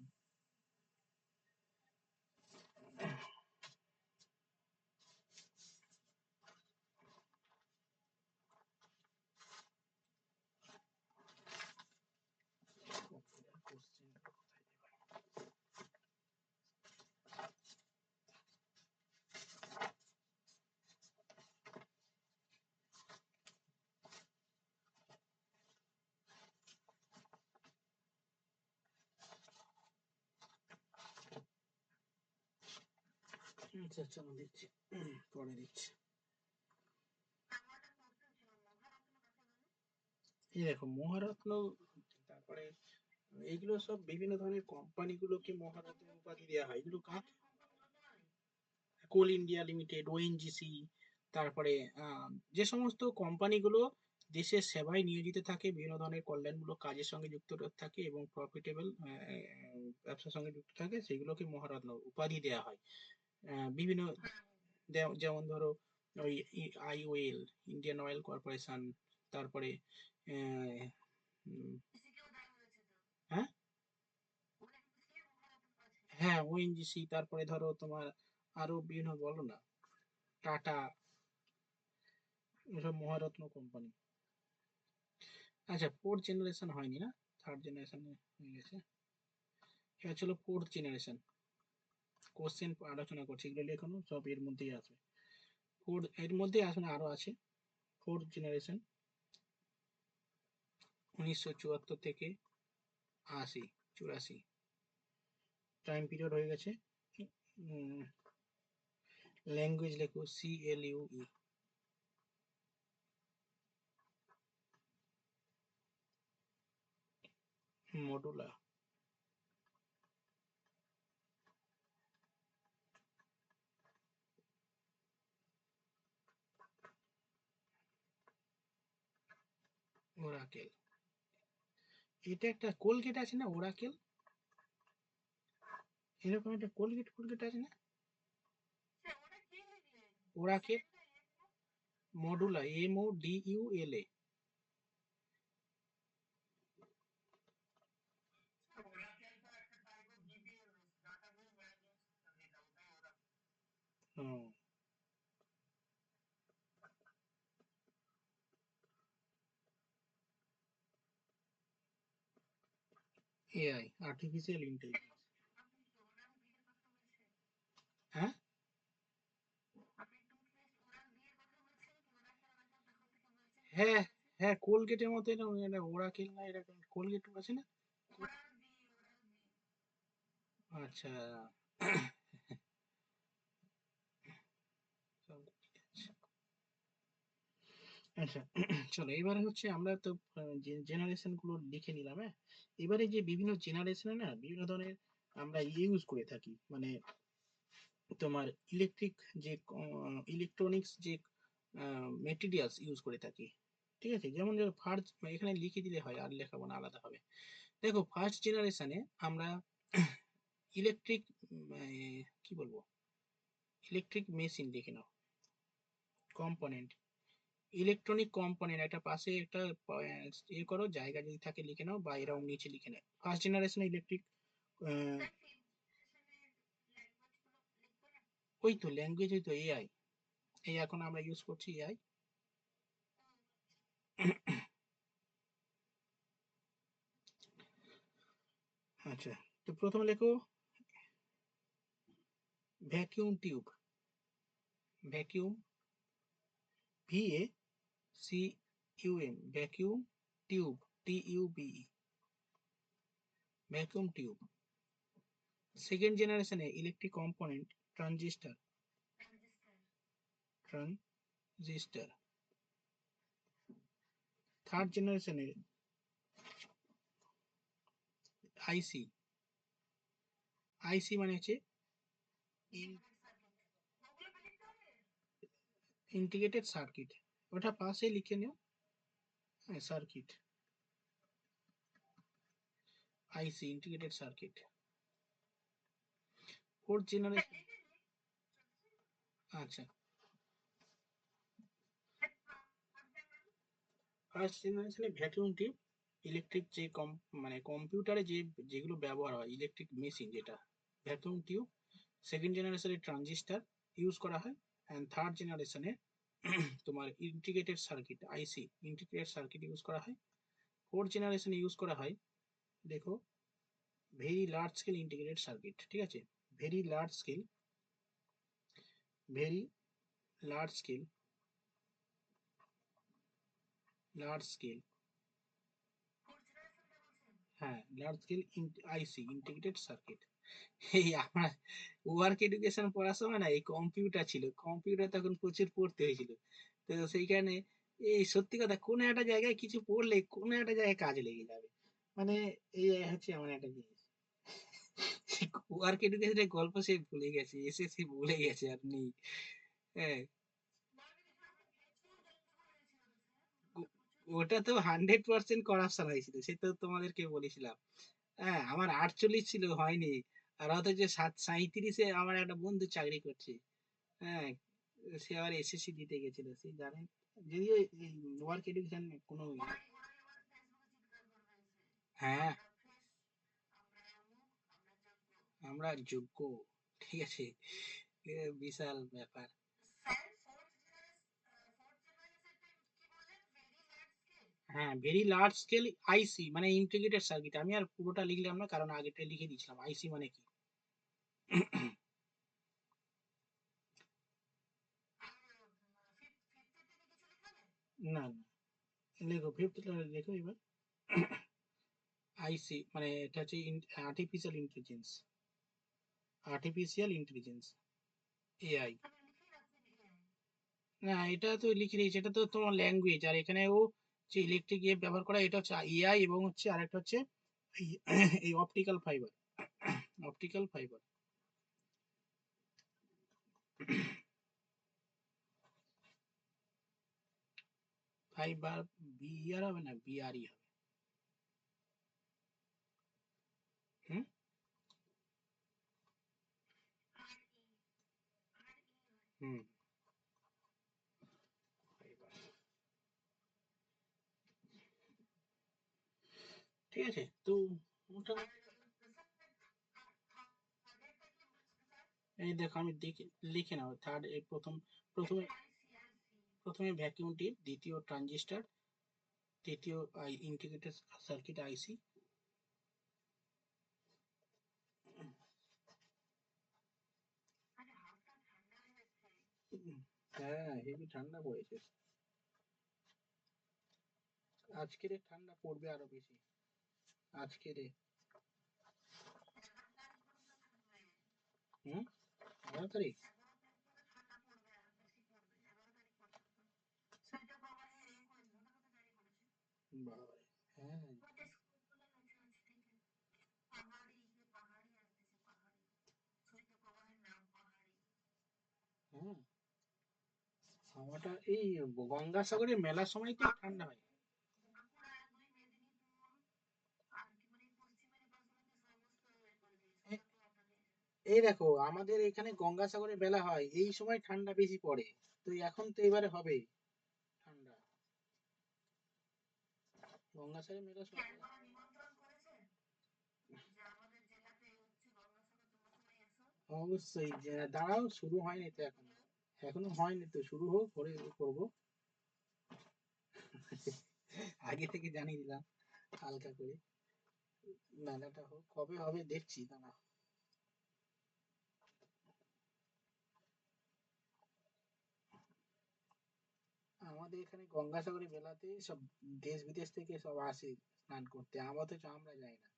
কোশ্চেন কোথায় দেবে? আচ্ছা চলো দিচ্ছি, পরে দিচ্ছি। এই দেখো মহারত্ন, তারপরে এইগুলো সব বিভিন্ন ধরনের কোম্পানি গুলোকে মহারত্ন উপাধি দেওয়া হয়, এগুলো কাকে? কোল ইন্ডিয়া লিমিটেড, ওএনজিসি, তারপরে যে সমস্ত কোম্পানিগুলো দেশের সেবায় নিয়োজিত থাকে, বিভিন্ন ধরনের কল্যাণমূলক কাজের সঙ্গে যুক্ত থাকে এবং প্রফিটেবল ব্যবসার সঙ্গে যুক্ত থাকে, সেগুলোকে মহারত্ন উপাধি দেওয়া হয়। বিভিন্ন যেমন ধরো ওই IOL, ইন্ডিয়ান অয়েল কর্পোরেশন, তারপরে আহ, উম, হ্যাঁ হ্যাঁ ওএনজিসি, তারপরে ধরো তোমার আরো বিভিন্ন বলো না, টাটা, এসব মহারত্ন কোম্পানি। আচ্ছা ফোর্থ জেনারেশন হয়নি না, থার্ড জেনারেশন হয়ে গেছে, এটা ছিল ফোর্থ জেনারেশন। কোশ্চেন আলোচনা করছি, এগুলো এখনো সব এর মধ্যেই আছে, ফোর্থ এর মধ্যে আসলে আরো আছে। ফোর্থ জেনারেশন 1974 থেকে 80, 84 টাইম পিরিয়ড হয়ে গেছে। উম, ল্যাঙ্গুয়েজ লেখো CLUE, মডুলা। ওরাকেল, এটা একটা কোলগেট আছে না, ওরাকেল, এরকম একটা কোলগেট কোলগেট আছে না, Oracle Modula, MODULA। AI, artificial intelligence. হ্যাঁ হ্যাঁ হ্যাঁ, কোলগেটের মতো এরকম একটা ওরাকেল না, এরকম কোলগেট আছে না। আচ্ছা। আচ্ছা, চলো এবারে হচ্ছে আমরা তো জেনারেশন গুলো লিখে নিলাম, হ্যাঁ। এবারে যে বিভিন্ন জেনারেশনে না বিভিন্ন ধরনের আমরা ইউজ করে থাকি, মানে তোমার ইলেকট্রিক যে ইলেকট্রনিক্স যে মেটেরিয়ালস ইউজ করে থাকি, ঠিক আছে। যেমন ফার্স্ট, এখানে লিখে দিলে হয়, আর লেখাবো না, আলাদা হবে। দেখো ফার্স্ট জেনারেশনে আমরা ইলেকট্রিক, কি বলবো, ইলেকট্রিক মেশিন লিখে নাও, কম্পোনেন্ট, ইলেকট্রনিক কম্পোনেন্ট একটা পাশে একটা করো, জায়গা যদি থাকে লিখে নাও, বা এরকম নিচে লিখে নাও ফার্স্ট জেনারেশন ইলেকট্রিক। ওই তো ল্যাঙ্গুয়েজ, ওই তো AI, এই এখন আমরা ইউজ করছি AI। আচ্ছা, তো প্রথমে লেখো vacuum tube, vacuum, VACUM, vacuum tube, TUBE, vacuum tube. Second জেনারেশনে electric component transistor, transistor. Third জেনারেশনে IC, IC মানে হচ্ছে ইন্টিগ্রেটেড সার্কিট, ওটা পাশে লিখে নিও, হ্যাঁ circuit, IC integrated circuit. Fourth generation, আচ্ছা, ফার্স্ট জেনারেশনে ভ্যাকুয়াম টিউব, ইলেকট্রিক যে মানে কম্পিউটারে যে যেগুলো ব্যবহার হয়, ইলেকট্রিক মেশিন যেটা, ভ্যাকুয়াম টিউব। সেকেন্ড জেনারেশনে ট্রানজিস্টর ইউজ করা হয়, অ্যান্ড থার্ড জেনারেশনে তোমার integrated circuit, IC integrated circuit use করা হয়। ফোর্থ জেনারেশনে ইউজ করা হয়, দেখো, very large scale integrated circuit, ঠিক আছে, very large scale, very large scale, large scale, হ্যাঁ large scale IC integrated circuit. এই আমরা ওয়ার্ক এডুকেশন পড়ার সময় না এই কম্পিউটার ছিল, কম্পিউটার তখন প্রচুর পড়তে হয়েছিল, তো সেইখানে এই সত্যি কথা কোনো একটা জায়গায় কিছু পড়লে কোনো একটা জায়গায় কাজে লেগে যাবে, মানে এই হচ্ছে এমন একটা জিনিস। ওয়ার্ক এডুকেশনের গল্প সে ভুলে গেছে, এসে ভুলে গেছে আর নেই, হ্যাঁ। ওটা তো 100% করাপশন হয়েছিল, সে তো তোমাদেরকে বলেছিলাম। হ্যাঁ, আমার 48 ছিল, হয়নি। আর অথচ 37-এ আমার একটা বন্ধু চাকরি করছে, হ্যাঁ। সে আবার SSC দিতে গেছিল, সে জানে, যদিও এই ওয়ার্ক এডুকেশন কোনো, হ্যাঁ আমরা যোগ্য, ঠিক আছে, বিশাল ব্যাপার। হ্যাঁ ভেরি লার্জ স্কেল IC মানে ইন্টিগ্রেটেড সার্কিট, আমি আর পুরোটা লিখলাম না কারণ আগেটা লিখে দিয়েছিলাম IC মানে কি। না না, লেখো ফিফথ, লেখো এবার। IC মানে এটা হচ্ছে artificial intelligence, artificial intelligence, AI। না, এটা তো লিখে দিয়েছে, এটা তো তোমার ল্যাঙ্গুয়েজ, আর এখানে ও যে ইলেকট্রিক ইয়ে ব্যবহার করা, এটা হচ্ছে এআই, এবং হচ্ছে আরেকটা হচ্ছে এই এই optical fibre, optical fibre. Fibre BR হবে না, বিআরই হবে। Hmm, hmm, fibre. ঠিক আছে, তো মোটামুটি এই দেখো, আমি দেখে লিখে নাও। থার্ড, এই প্রথমে প্রথমে ভ্যাকিউম টিপ, দ্বিতীয় ট্রানজিস্টর, তৃতীয় ইন্টিগ্রেটেড সার্কিট আইসি। হ্যাঁ, হেভি ঠান্ডা পড়েছে আজকের, ঠান্ডা পড়বে আরো বেশি আজকের। হুম, 11 তারিখ। বাবারে, হ্যাঁ, হ্যাঁ, হাওয়াটা এই গঙ্গাসাগরে মেলার সময় তো ঠান্ডা হয়। এ- এই দেখো, আমাদের এখানে গঙ্গাসাগরে মেলা হয়, এই সময় ঠান্ডা বেশি পড়ে। তো এখন তো এবারে হবে ঠান্ডা, গঙ্গাসাগরে মেলা সময়। অবশ্যই, দাঁড়াও, শুরু হয়নি তো এখনো, এখনো হয়নি তো, শুরু হোক, করে করবো। আগে থেকে জানিয়ে দিলাম হালকা করে, মেলাটা হোক, কবে হবে দেখছি, দাঁড়া। আমাদের এখানে গঙ্গাসাগরে মেলাতে সব দেশ বিদেশ থেকে সব আসে স্নান করতে, আমাদের তো আমরা যাই না।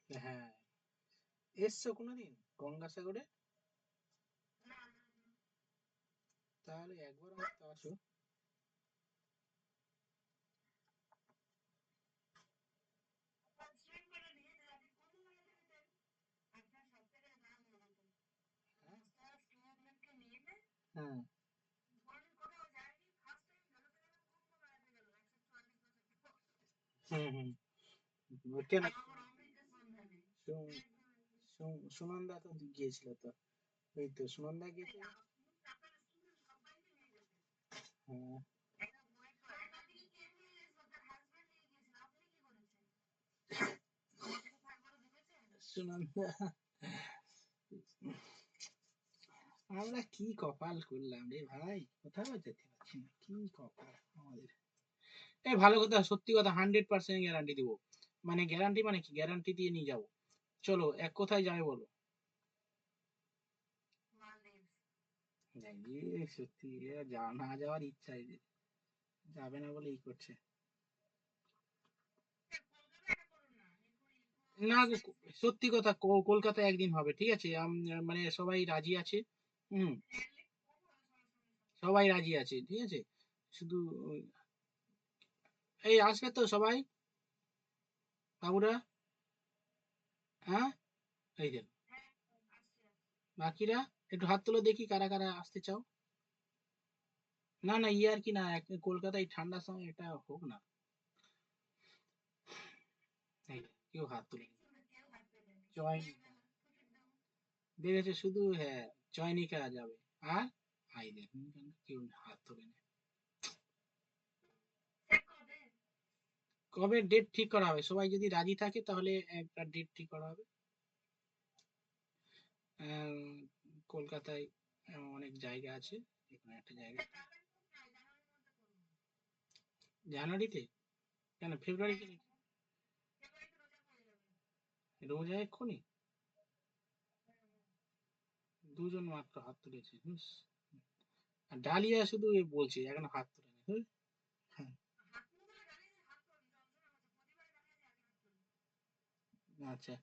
হ্যাঁ, এসছো কোনোদিন গঙ্গাসাগরে? তাহলে একবার অন্তত আসো। হ্যাঁ, হুম, হুম, কেন, সুনন্দা তো গিয়েছিল তো, ওই তো সুনন্দা গিয়েছে। হ্যাঁ, সুনন্দা, আমরা কি কপাল করলাম রে ভাই, কোথাও যেতে পারছি না, কি কপাল আমাদের। এই ভালো কথা, সত্যি কথা, 100% গ্যারান্টি দিব। মানে গ্যারান্টি, মানে কি, গ্যারান্টি দিয়ে নিয়ে যাবো। চলো, এক কথায় যাবে বলো। সত্যি, না যাওয়ার ইচ্ছা, যাবে না বলে এই করছে। না গো, সত্যি কথা, কলকাতা একদিন হবে, ঠিক আছে, মানে সবাই রাজি আছে। হুম, সবাই রাজি আছে, ঠিক আছে। শুধু এই আসবে তো সবাই, বাবুরা। হ্যাঁ, এই যে বাকিরা, একটু হাত তোলো দেখি, কারা কারা আসতে চাও। না না, আর কি না, কলকাতায় ঠান্ডার সময় এটা হোক না। এই, কেউ হাত তুলে, চয়নিকা দেখেছে শুধু, হ্যাঁ, চয়নিকা যাবে। আর আই দেখুন, কেউ হাত তোলে না। কবে ডেট ঠিক করা হবে, সবাই যদি রাজি থাকে তাহলে একটা ডেট ঠিক করা হবে। আহ, কলকাতায় অনেক জায়গা আছে, যেকোনো একটা জায়গা। জানুয়ারিতে? কেন, ফেব্রুয়ারি কি রোজা এক্ষুনি? দুজন মাত্র হাত তুলেছে, হুস। আর ডালিয়া শুধু এ বলছে, এখন হাত তুলে নেই, হ্যাঁ। আচ্ছা,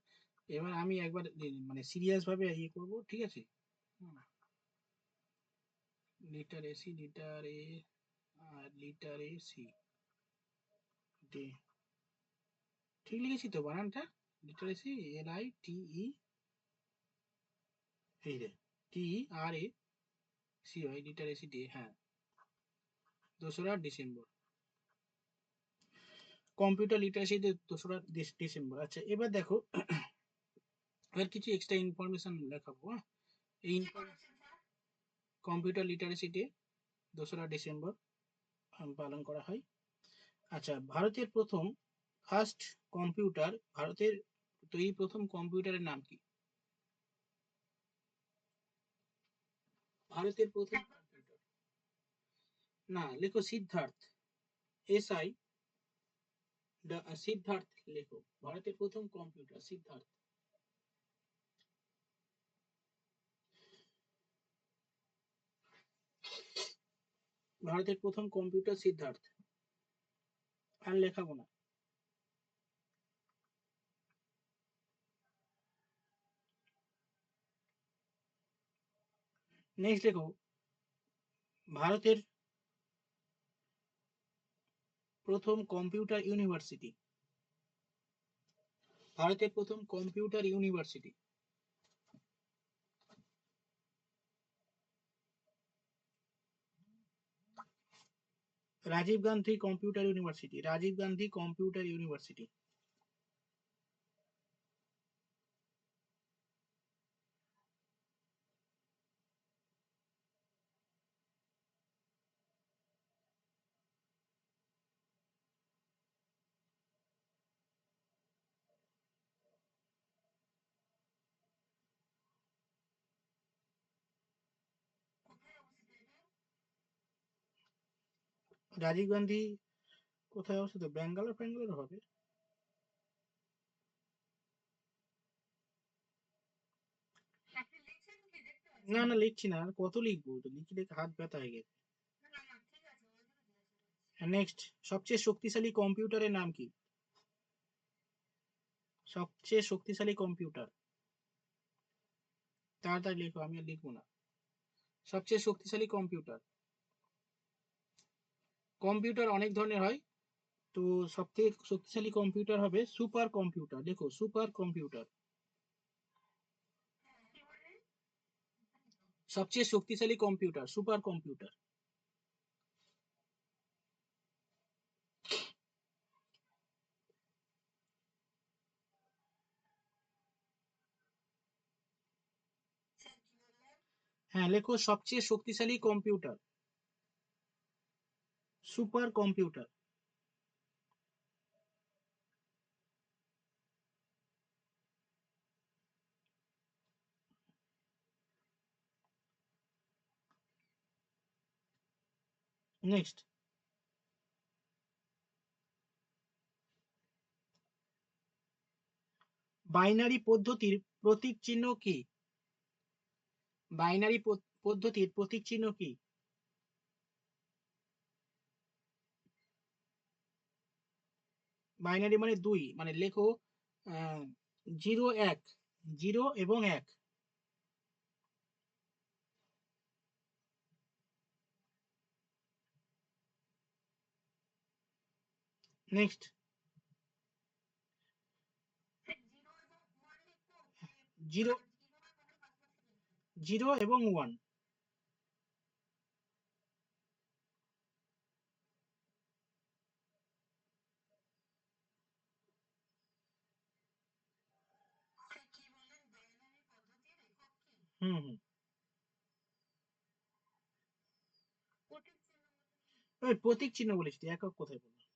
এবার আমি একবার মানে সিরিয়াস ভাবে ইয়ে করবো, ঠিক আছে? লিটার এসি, লিটার এ, আর লিটার এ সি ডে, ঠিক লিখেছি তো বানানটা? Literacy, L I T E, এই রে, T R A C Y, literacy day, হ্যাঁ, 2রা ডিসেম্বর। কম্পিউটার লিটারেসি 2রা ডিসেম্বর। আচ্ছা এবার দেখো, এবার কিছু এক্সট্রা ইনফরমেশন লেখাবো, হ্যাঁ? এই কম্পিউটার লিটারেসি ডে 2রা ডিসেম্বর পালন করা হয়। আচ্ছা, ভারতের প্রথম ফার্স্ট কম্পিউটার, ভারতের তৈরি প্রথম কম্পিউটারের নাম কি? ভারতের প্রথম কম্পিউটার, না লেখো সিদ্ধার্থ, এস আই, সিদ্ধার্থ লেখো, ভারতের প্রথম কম্পিউটার সিদ্ধার্থ। ভারতের প্রথম কম্পিউটার সিদ্ধার্থ, আর লেখাবো না। নেক্সট লেখো, ভারতের প্রথম কম্পিউটার ইউনিভার্সিটি, ভারতের প্রথম computer university. Rajiv Gandhi computer university, Rajiv Gandhi computer university. Rajiv Gandhi কোথায় অবস্থিত? ব্যাঙ্গালোর ফ্যাঙ্গালোর হবে। না না লিখছি না, আর কত লিখবো, তো লিখে লিখে হাত ব্যথা হয়ে গেছে। নেক্সট, সবচেয়ে শক্তিশালী কম্পিউটারের নাম কি? সবচেয়ে শক্তিশালী কম্পিউটার, তাড়াতাড়ি লেখো, আমি আর লিখবো না। সবচেয়ে শক্তিশালী কম্পিউটার, কম্পিউটার অনেক ধরনের হয়, তো সবথেকে শক্তিশালী কম্পিউটার হবে সুপার কম্পিউটার, দেখো সুপার কম্পিউটার। সবচেয়ে শক্তিশালী কম্পিউটার সুপার কম্পিউটার। হ্যাঁ লেখো, সবচেয়ে শক্তিশালী computer super computer. Next, binary পদ্ধতির প্রতীক চিহ্ন কি? বাইনারি পদ্ধতির প্রতীক চিহ্ন কি? বাইনারি মানে দুই, মানে লেখো 0 1, 0 এবং 1। নেক্সট, 0, 0 এবং 1। হুম হুম, ওই প্রতীক চিহ্ন বলেছি, একক কোথায় বললাম?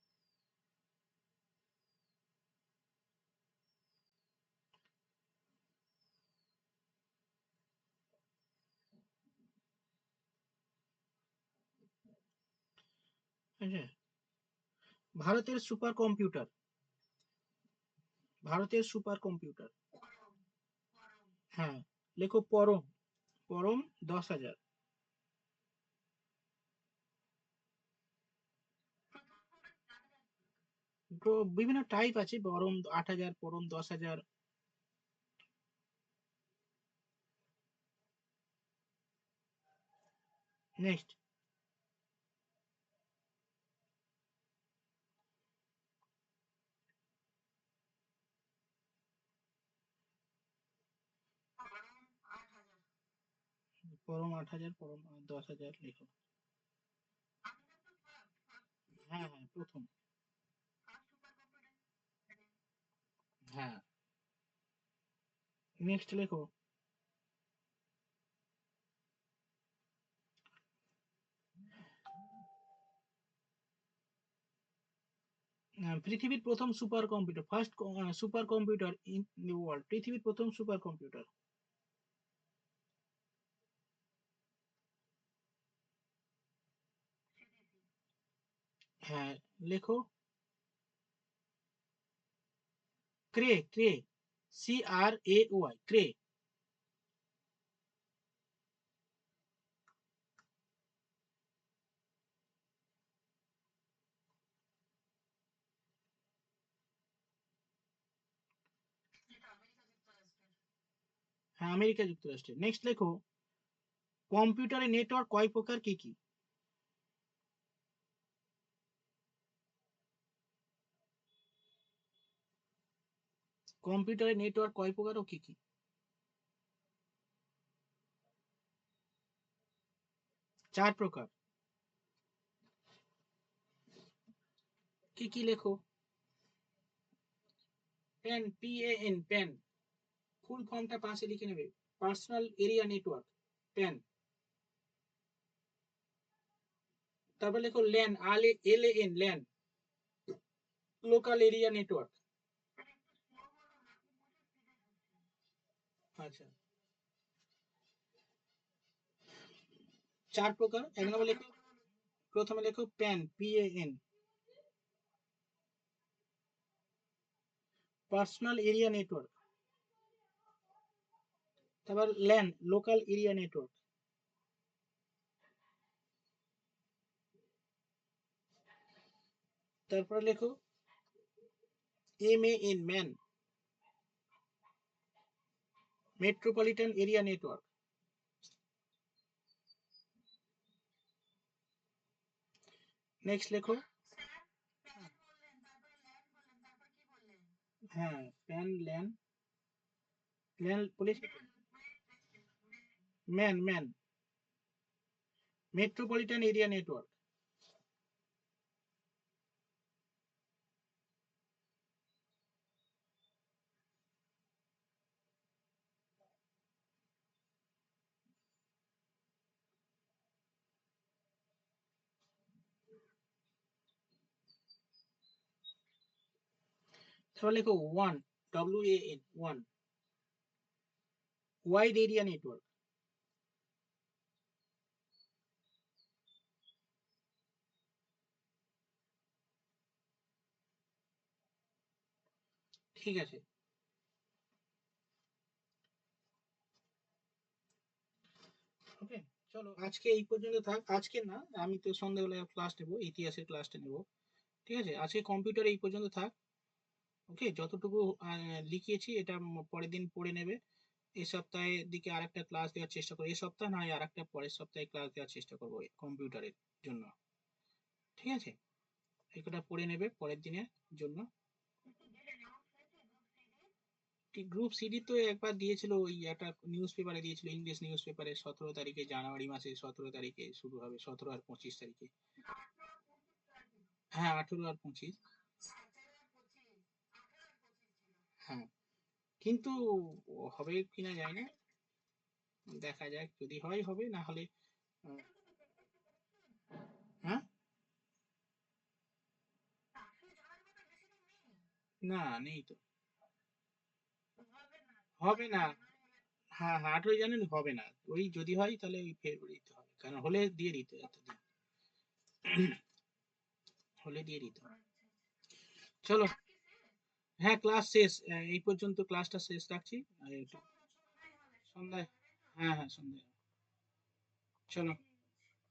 হ্যাঁ, ভারতের সুপার কম্পিউটার, ভারতের সুপার কম্পিউটার, হ্যাঁ লেখো পরম, পরম 10,000। তো বিভিন্ন টাইপ আছে, পরম 8,000, পরম 10,000। নেক্সট। পরম 8,000, পরম 10,000 লেখো। হ্যাঁ হ্যাঁ, প্রথম। হ্যাঁ, নেক্সট লেখো। পৃথিবীর প্রথম super computer, first super computer in the world, পৃথিবীর প্রথম সুপার কম্পিউটার। হ্যাঁ, লেখো। Cray, Cray, CRAOY, Cray. হ্যাঁ, আমেরিকা যুক্তরাষ্ট্রের। নেক্সট লেখো, কম্পিউটারের নেটওয়ার্ক কয় প্রকার, কি কি? কম্পিউটারের নেটওয়ার্ক কয় প্রকার ও কি কি? 4 প্রকার। কি কি লেখো। প্যান, PAN, প্যান, ফুল ফর্মটা পাশে লিখে নেবে। Personal area network, pan. তারপর লেখো LAN, LAN, LAN, local area network. আচ্ছা, 4 প্রকার। এক নম্বর লেখো, প্রথমে লেখো pan, PAN, personal area network. তারপর ল্যান, লোকাল এরিয়া নেটওয়ার্ক। তারপর লেখো MAN, man, metropolitan area network. Next লেখো। হ্যাঁ, প্যান, ল্যান, ল্যান বলেছি। Man, man, metropolitan area network. তারপর লেখো one, WAN, one, wide area network. ঠিক আছে, ওকে। চলো আজকে এই পর্যন্ত থাক। আজকে না, আমি তো সন্ধ্যাবেলায় ক্লাস নেবো, ইতিহাসের ক্লাসটা নেবো। ঠিক আছে, আজকে কম্পিউটার এই পর্যন্ত থাক। ওকে, যতটুকু লিখিয়েছি এটা পরের দিন পড়ে নেবে। এই সপ্তাহের দিকে আরেকটা ক্লাস দেওয়ার চেষ্টা করবো, এই সপ্তাহ নয় আরেকটা পরের সপ্তাহে ক্লাস দেওয়ার চেষ্টা করবো কম্পিউটারের জন্য। ঠিক আছে, এটা পড়ে নেবে পরের দিনের জন্য। গ্রুপ সিডি তো একবার দিয়েছিল, ওই একটা নিউজ পেপারে দিয়েছিল, ইংলিশ নিউজ পেপারে, 17 তারিখে, জানুয়ারি মাসে 17 তারিখে শুরু হবে, 17 আর 25 তারিখে। হ্যাঁ, 18 আর 25। হ্যাঁ, কিন্তু হবে কিনা যায় না, দেখা যাক, যদি হয় হবে, না হলে আহ, হ্যাঁ, না নেই তো, হবে না। হ্যাঁ হ্যাঁ, 18 জানুয়ারি হবে না। ওই যদি হয় তাহলে ওই ফেব্রুয়ারিতে হবে, কারণ হলে দিয়ে দিতে এতদিন, হলে দিয়ে দিতে হবে। চলো, হ্যাঁ ক্লাস শেষ, এই পর্যন্ত ক্লাসটা শেষ রাখছি। সন্ধ্যায়, হ্যাঁ হ্যাঁ, সন্ধ্যায়। চলো।